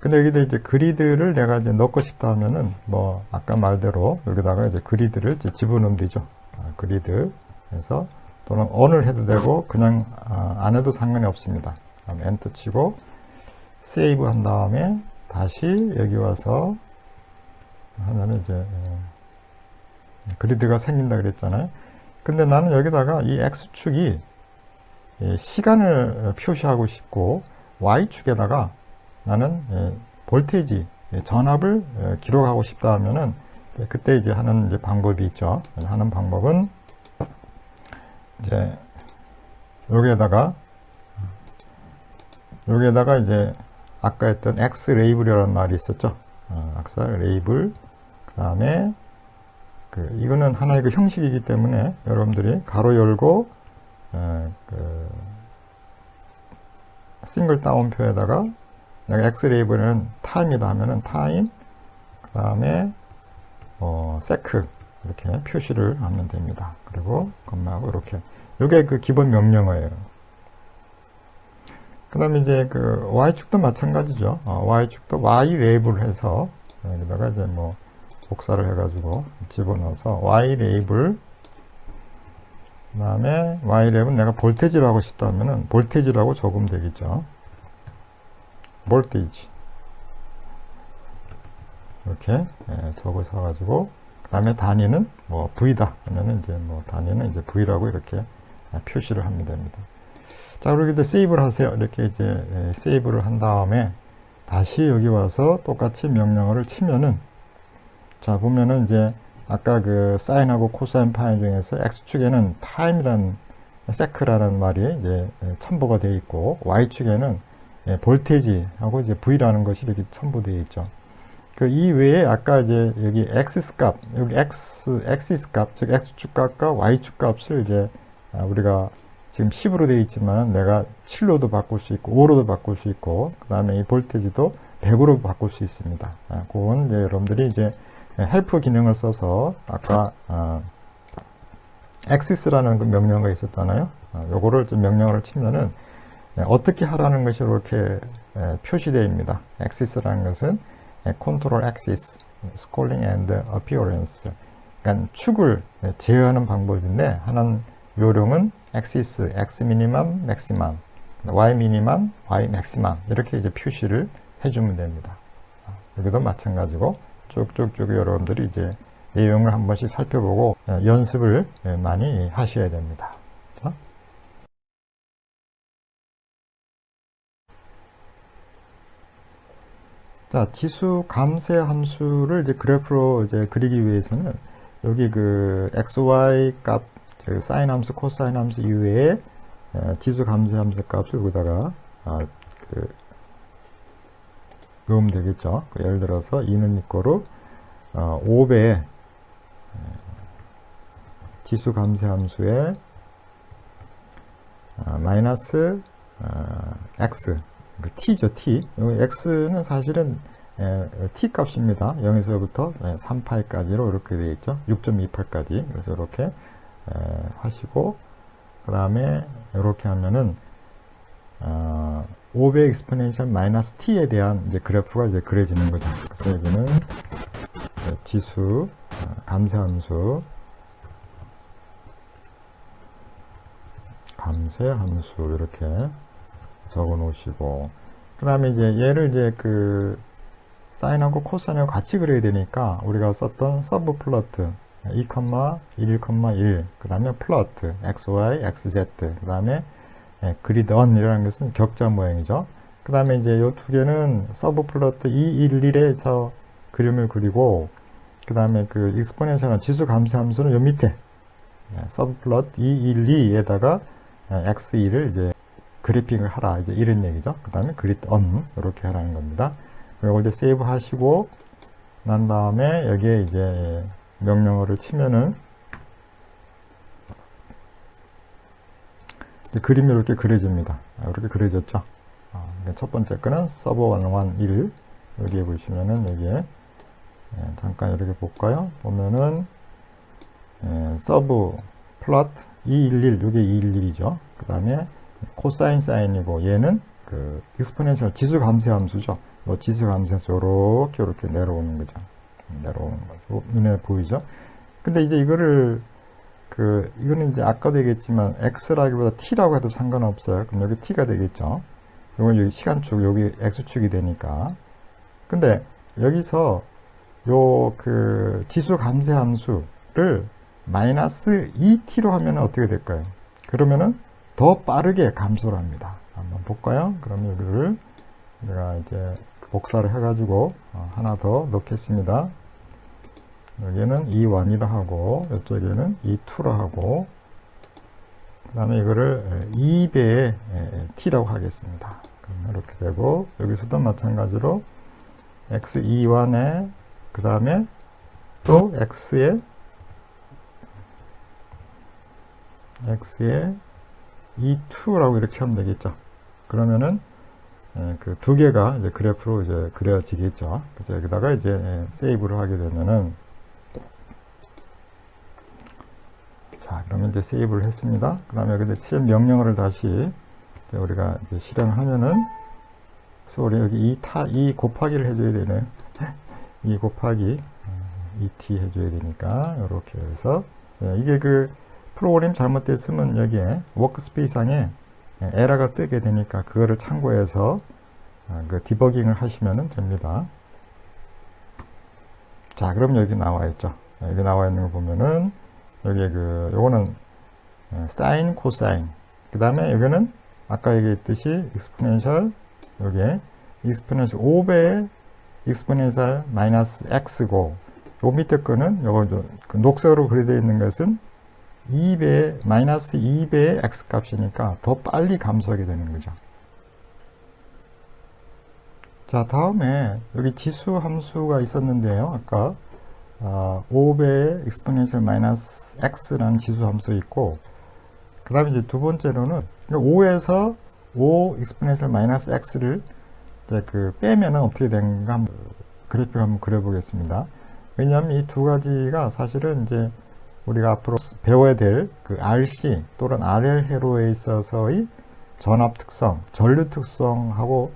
Speaker 1: 근데 여기다 이제 그리드를 내가 이제 넣고 싶다 하면은 뭐 아까 말대로 여기다가 이제 그리드를 이제 집어넣으면 되죠. 그리드 해서 또는 on을 해도 되고 그냥 안 해도 상관이 없습니다. 다음에 엔터 치고 세이브 한 다음에 다시 여기 와서 하면은 이제 그리드가 생긴다 그랬잖아요. 근데 나는 여기다가 이 X축이 시간을 표시하고 싶고 Y축에다가 나는 볼테이지 전압을 기록하고 싶다 하면은 그때 이제 하는 이제 방법이 있죠. 하는 방법은 이제 여기에다가 이제 아까 했던 X 레이블이라는 말이 있었죠. X 레이블 그 다음에 이거는 하나의 그 형식이기 때문에 여러분들이 가로 열고 싱글 따옴표에다가 내가 X 레이블은 타임이다 하면은 타임 그 다음에 세크 이렇게 표시를 하면 됩니다. 그리고 컴마하고 이렇게 이게 그 기본 명령어예요. 그 다음에 이제 그 Y축도 마찬가지죠. Y축도 Y 레이블 해서 여기다가 이제 뭐 복사를 해가지고 집어넣어서 Y 레이블 그 다음에 Y 레이블 내가 볼테이지로 하고 싶다 하면은 볼테이지라고 적으면 되겠죠. 볼테이지 이렇게 적어서 가지고 그 다음에 단위는 뭐 V다 하면은 이제 뭐 단위는 이제 V라고 이렇게 표시를 하면 됩니다. 자, 그리고 이제 세이브를 하세요. 이렇게 이제 세이브를 한 다음에 다시 여기 와서 똑같이 명령어를 치면은 자, 보면은 이제 아까 그 사인하고 코사인 파인 중에서 X축에는 타임이라는 세크라는 말이 이제 첨부가 되어 있고 Y축에는 볼테이지하고 이제 V라는 것이 이렇게 첨부되어 있죠. 그 이외에 아까 이제 여기 X 값, 여기 X 값, 즉 X축 값과 Y축 값을 이제 우리가 지금 10으로 되어 있지만 내가 7로도 바꿀 수 있고 5로도 바꿀 수 있고 그 다음에 이 볼테이지도 100으로 바꿀 수 있습니다. 그건 이제 여러분들이 이제 헬프 기능을 써서 아까 axis라는 그 명령어가 있었잖아요. 요거를 좀 명령어를 치면은 어떻게 하라는 것이 이렇게 표시되어 있습니다. axis라는 것은 control axis, scrolling and appearance. 그러니까 축을 제어하는 방법인데 하나는 요령은 axis, x minimum, maximum, y minimum, y maximum 이렇게 이제 표시를 해주면 됩니다. 여기도 마찬가지고 쭉쭉쭉 여러분들이 이제 내용을 한 번씩 살펴보고 연습을 많이 하셔야 됩니다. 자, 지수 감쇄 함수를 이제 그래프로 이제 그리기 위해서는 여기 그 xy 값, 사인 함수, 코사인 함수 이외에 지수 감쇄 함수 값을 여기다가 넣으면 되겠죠. 예를 들어서 2는 이꼬르 5배 지수 감쇄 함수의 마이너스 x t죠. t. 여기 x는 사실은 t 값입니다. 0에서부터 3파이까지로 이렇게 되어 있죠. 6.28까지. 그래서 이렇게 하시고 그 다음에 이렇게 하면은 5배 익스포넨셜 마이너스 t에 대한 이제 그래프가 이제 그려지는 거죠. 그래서 여기는 지수 감쇄함수 이렇게 적어 놓으시고 그 다음에 이제 얘를 이제 그 사인하고 코사인하고 같이 그려야 되니까 우리가 썼던 서브 플러트 2, 1, 1, 그 다음에 플러트 xy, xz 그 다음에 그리드 언이라는 것은 격자 모양이죠. 그 다음에 이제 이 두 개는 서브 플러트 2, 1, 1에서 그림을 그리고 그 다음에 그 익스포넨셜은 지수 감쇄 함수는 요 밑에 서브 플러트 2, 1, 2에다가 x2를 이제 그래핑을 하라 이제 이런 얘기죠. 그 다음에 그리드 언 이렇게 하라는 겁니다. 이걸 이제 세이브 하시고 난 다음에 여기에 이제 명령어를 치면은 그림이 이렇게 그려집니다. 이렇게 그려졌죠. 첫 번째 거는 서버 1, 여기에 보시면은 여기에 잠깐 이렇게 볼까요? 보면은 서브 플롯 211, 이게 211이죠. 그 다음에 코사인 사인이고 얘는 그 익스포넨셜 지수 감쇄 함수죠. 뭐 지수 감쇄해서 이렇게 내려오는 거죠. 내려오는 거죠. 눈에 보이죠? 근데 이제 이거를 이거는 이제 아까도 얘기했지만 x라기보다 t라고 해도 상관없어요. 그럼 여기 t가 되겠죠. 이건 여기 시간축, 여기 x축이 되니까. 근데 여기서 요 지수 감쇄 함수를 마이너스 2t로 하면 어떻게 될까요? 그러면은 더 빠르게 감소를 합니다. 한번 볼까요? 그럼 여기를 제가 이제 복사를 해가지고 하나 더 넣겠습니다. 여기는 E1이라 하고 이쪽에는 E2라 하고 그 다음에 이거를 2배의 t라고 하겠습니다. 그럼 이렇게 되고 여기서도 마찬가지로 x2에 그 다음에 또 x에 E2라고 이렇게 하면 되겠죠. 그러면은 그 두 개가 이제 그래프로 이제 그려지겠죠. 그래서 여기다가 이제 세이브를 하게 되면은 자, 그러면 이제 세이브를 했습니다. 그 다음에 여기다 실행 명령어를 다시 이제 우리가 이제 실행을 하면은 소리 여기 이 곱하기를 해줘야 되네요. 이 곱하기 2t 해줘야 되니까 이렇게 해서 이게 그 프로그램 잘못됐으면 여기에 워크스페이스 상에 에러가 뜨게 되니까 그거를 참고해서 그 디버깅을 하시면 됩니다. 자, 그럼 여기 나와 있죠. 여기 나와 있는 거 보면은 여기에 요거는 사인, 코사인. 그 다음에 여기는 아까 얘기했듯이 익스포넨셜, 여기에 익스포넨셜 5배의 익스포넨셜 마이너스 x고, 요 밑에 거는 요거 그 녹색으로 그려져 있는 것은 2배, 마이너스 2배의 x 값이니까 더 빨리 감소하게 되는 거죠. 자, 다음에 여기 지수 함수가 있었는데요. 아까 5배의 exponential minus x라는 지수 함수 있고, 그 다음에 이제 두 번째로는 5에서 5 exponential minus x를 이제 빼면은 어떻게 되는가 한번 그래픽 한번 그려보겠습니다. 왜냐하면 이 두 가지가 사실은 이제 우리가 앞으로 배워야 될 그 RC 또는 RL 회로에 있어서의 전압 특성, 전류 특성하고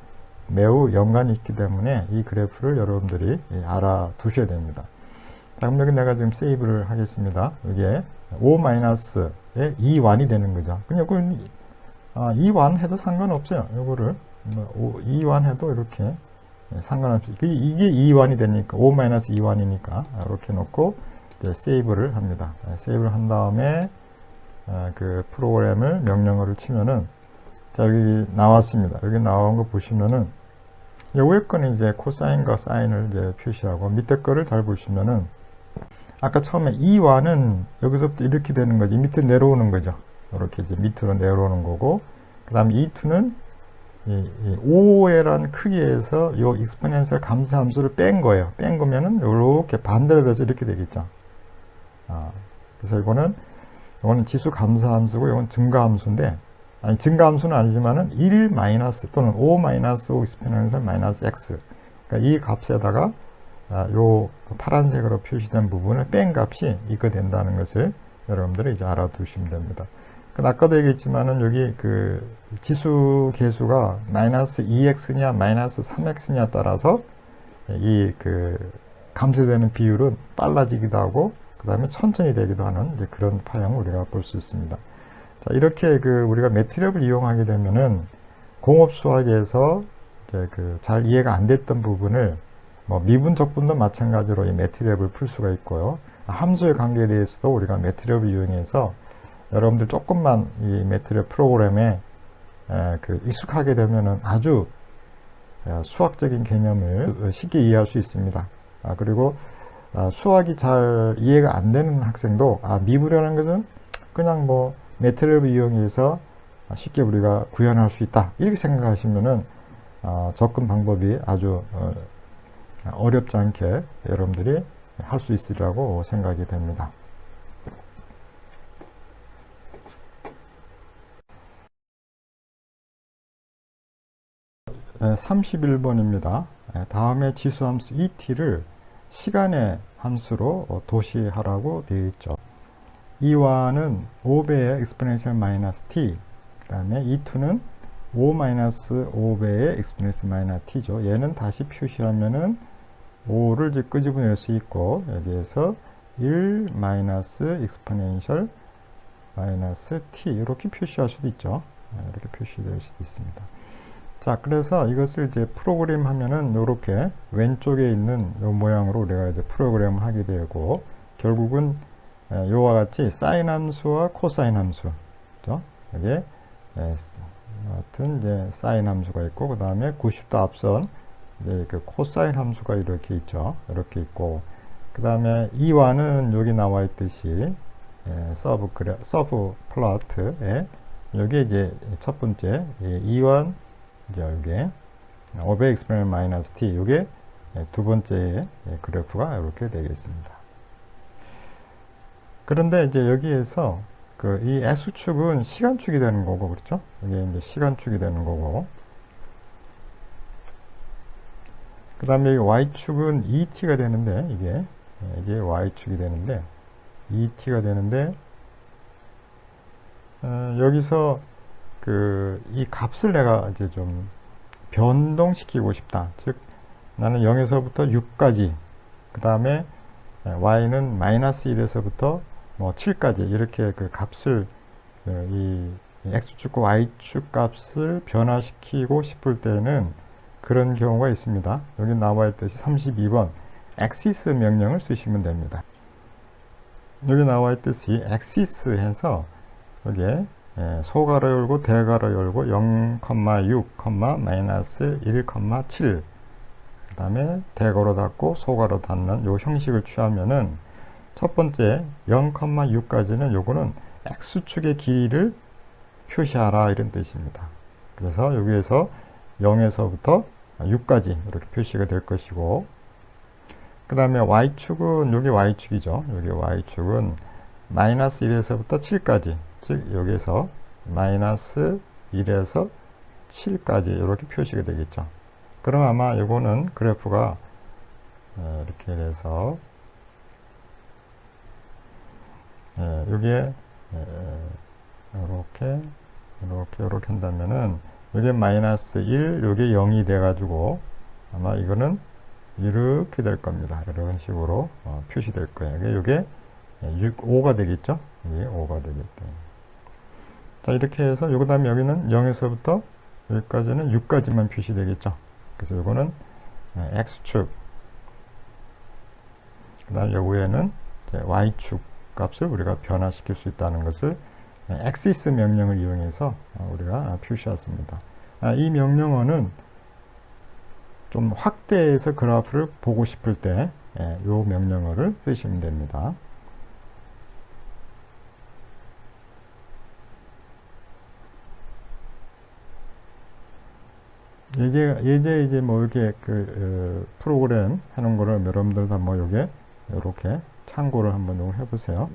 Speaker 1: 매우 연관이 있기 때문에 이 그래프를 여러분들이 알아두셔야 됩니다. 자, 그럼 여기 내가 지금 세이브를 하겠습니다. 이게 5-의 2완이 되는 거죠. 그냥 2완 해도 상관없어요. 요거를 2완 해도 이렇게 상관없이 이게 2완이 되니까 5-2완이니까 이렇게 놓고 이제 세이브를 합니다. 세이브를 한 다음에 그 프로그램을 명령어를 치면은 자, 여기 나왔습니다. 여기 나온 거 보시면은 위에 거는 이제 코사인과 사인을 이제 표시하고 밑에 거를 잘 보시면은 아까 처음에 2와는 여기서부터 이렇게 되는 거지. 밑으로 내려오는 거죠. 이렇게 이제 밑으로 내려오는 거고, 그 다음에 2,2는 이 5회란 크기에서 이 익스포넨셜 감소 함수를 뺀 거예요. 뺀 거면은 이렇게 반대로 돼서 이렇게 되겠죠. 그래서 이거는 지수 감소 함수고, 이건 증가 함수인데, 아니, 증가 함수는 아니지만은 1 마이너스 또는 5 마이너스 5 익스포넨셜 마이너스 x. 그러니까 이 값에다가 요 파란색으로 표시된 부분을 뺀 값이 이거 된다는 것을 여러분들이 이제 알아두시면 됩니다. 아까도 얘기했지만은 여기 그 지수 계수가 마이너스 2x냐 마이너스 3x냐에 따라서 이 감소되는 비율은 빨라지기도 하고 그 다음에 천천히 되기도 하는 이제 그런 파형을 우리가 볼 수 있습니다. 자, 이렇게 우리가 매트랩을 이용하게 되면은 공업 수학에서 이제 잘 이해가 안 됐던 부분을 뭐 미분 적분도 마찬가지로 이 매트랩을 풀 수가 있고요. 함수의 관계에 대해서도 우리가 매트랩을 이용해서 여러분들 조금만 이 매트랩 프로그램에 익숙하게 되면은 아주 수학적인 개념을 쉽게 이해할 수 있습니다. 그리고 수학이 잘 이해가 안 되는 학생도 미분이라는 것은 그냥 뭐 매트랩을 이용해서 쉽게 우리가 구현할 수 있다 이렇게 생각하시면은 접근 방법이 아주 어렵지 않게 여러분들이 할 수 있으리라고 생각이 됩니다. 31번입니다. 다음에 지수함수 et를 시간의 함수로 도시하라고 되어 있죠. 2와는 5배의 exponential minus t, 그 다음에 E2는 5-5배의 exponential 마이너스 t죠. 얘는 다시 표시하면은 5를 이제 끄집어낼 수 있고, 여기에서 1 마이너스 exponential 마이너스 t 이렇게 표시할 수도 있죠. 이렇게 표시될 수도 있습니다. 자, 그래서 이것을 이제 프로그램 하면은 이렇게 왼쪽에 있는 이 모양으로 우리가 이제 프로그램을 하게 되고, 결국은 이와 같이 사인 함수와 코사인 함수, 그죠? 여기에 같은 이제 사인 함수가 있고, 그 다음에 90도 앞선 이제 그 코사인 함수가 이렇게 있죠. 이렇게 있고, 그 다음에 이와는 여기 나와 있듯이 서브 플로트에 여기 이제 첫 번째 이완 이제 여기 500 exponent 마이너스 t 이게 두 번째 그래프가 이렇게 되겠습니다. 그런데 이제 여기에서 그 이 x축은 시간축이 되는 거고, 그렇죠? 이게 이제 시간축이 되는 거고, 그 다음에 y축은 et가 되는데, 이게 y축이 되는데, et가 되는데, 여기서 이 값을 내가 이제 좀 변동시키고 싶다. 즉, 나는 0에서부터 6까지, 그 다음에 y는 마이너스 1에서부터 뭐 7까지 이렇게 그 값을 이 x축과 y축 값을 변화시키고 싶을 때는 그런 경우가 있습니다. 여기 나와 있듯이 32번 axis 명령을 쓰시면 됩니다. 여기 나와 있듯이 axis 해서 여기에 소괄호 열고 대괄호 열고 0,6, 마이너스 1,7 그 다음에 대괄호 닫고 소괄호 닫는 요 형식을 취하면은 첫 번째 0,6까지는 요거는 x축의 길이를 표시하라 이런 뜻입니다. 그래서 여기에서 0에서부터 6까지 이렇게 표시가 될 것이고, 그 다음에 y축은 여기 y축이죠. 여기 y축은 마이너스 1에서부터 7까지, 즉 여기에서 마이너스 1에서 7까지 이렇게 표시가 되겠죠. 그럼 아마 이거는 그래프가 이렇게 돼서 여기에 이렇게 한다면은 여기 마이너스 1, 여기 0이 돼가지고 아마 이거는 이렇게 될 겁니다. 이런 식으로 표시될 거예요. 이게 5가 되겠죠? 이게 5가 되겠죠. 자, 이렇게 해서 그 다음에 여기는 0에서부터 여기까지는 6까지만 표시되겠죠. 그래서 이거는 x축, 그 다음에 여기에는 y축 값을 우리가 변화시킬 수 있다는 것을 axis 명령을 이용해서 우리가 표시했습니다. 이 명령어는 좀 확대해서 그래프를 보고 싶을 때 이 명령어를 쓰시면 됩니다. 이제 뭐 이렇게 프로그램 하는 거를 여러분들 다 뭐 요게 이렇게 참고를 한번 해보세요.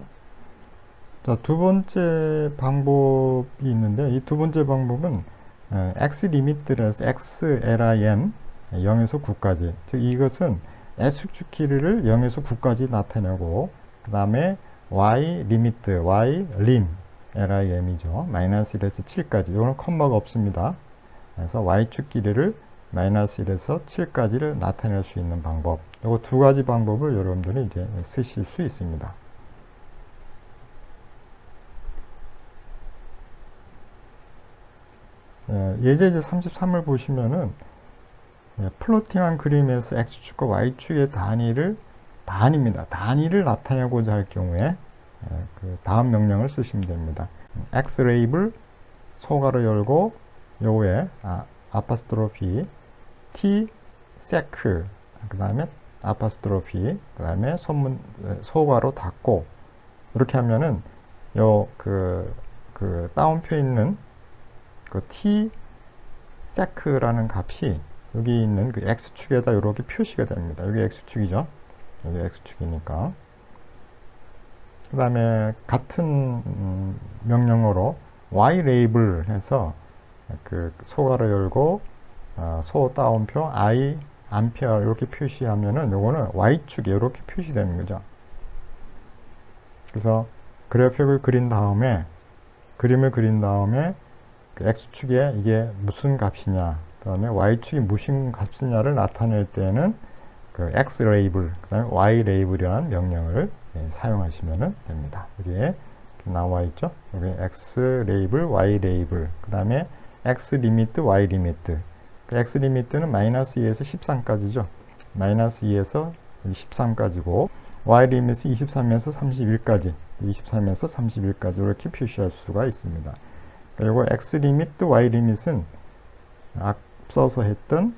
Speaker 1: 자, 두 번째 방법이 있는데, 이 두 번째 방법은 x 리미트에서 xlim 0에서 9까지, 즉 이것은 x축 길이를 0에서 9까지 나타내고, 그 다음에 y 리미트, y lim, lim이죠. 마이너스 1에서 7까지. 이거는 컴마가 없습니다. 그래서 y축 길이를 마이너스 1에서 7까지를 나타낼 수 있는 방법. 이거 두 가지 방법을 여러분들이 이제 쓰실 수 있습니다. 예제 33을 보시면은 플로팅한 그림에서 x축과 y축의 단위입니다. 단위를 나타내고자 할 경우에 그 다음 명령을 쓰시면 됩니다. x레이블 소괄호 열고 요에 아파스트로피 t 세크, 그 다음에 아파스트로피, 그 다음에 소괄호 닫고 이렇게 하면은 다운표 있는 그 t 세크라는 값이 여기 있는 그 x축에다 이렇게 표시가 됩니다. 여기 x축이죠. 여기 x축이니까. 그 다음에 같은 명령어로 y 레이블 해서 그 소괄호 열고 소 다운표 i 암페어 이렇게 표시하면은 요거는 y축이 이렇게 표시되는 거죠. 그래서 그래픽을 그림을 그린 다음에 그 x축에 이게 무슨 값이냐, 그 다음에 y축이 무슨 값이냐를 나타낼 때는 그 x 레이블, 그 다음에 y 레이블이라는 명령을 사용하시면 됩니다. 여기에 나와 있죠. 여기 x 레이블, y 레이블, 그 다음에 x 리미트, y 리미트. 그 x 리미트는 마이너스 2에서 13까지죠. 마이너스 2에서 13까지고 y 리미트 23에서 31까지, 23에서 31까지 이렇게 표시할 수가 있습니다. 그리고 x 리미트, y 리밋은 앞서서 했던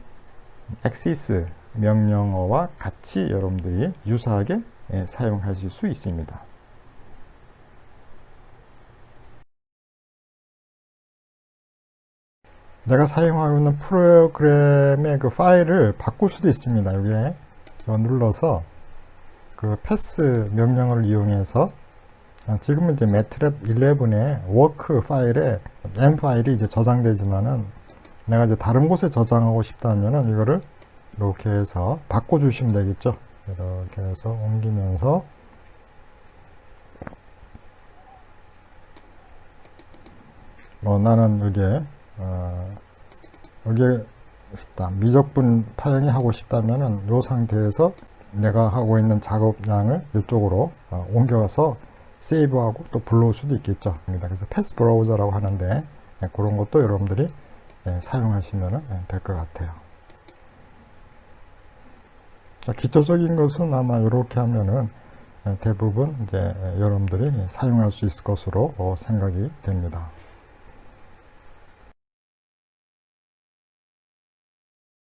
Speaker 1: axis 명령어와 같이 여러분들이 유사하게 사용하실 수 있습니다. 내가 사용하고 있는 프로그램의 그 파일을 바꿀 수도 있습니다. 여기에 눌러서 그 패스 명령을 이용해서 지금은 이제 매트랩 11의 워크 파일에 M 파일이 이제 저장되지만은 내가 이제 다른 곳에 저장하고 싶다면은 이거를 이렇게 해서 바꿔주시면 되겠죠. 이렇게 해서 옮기면서 나는 여기에 싶다. 미적분 파형이 하고 싶다면은 이 상태에서 내가 하고 있는 작업량을 이쪽으로 옮겨서 세이브하고 또 불러올 수도 있겠죠. 그래서 패스 브라우저라고 하는데 그런 것도 여러분들이 사용하시면 될 것 같아요. 기초적인 것은 아마 이렇게 하면은 대부분 이제 여러분들이 사용할 수 있을 것으로 생각이 됩니다.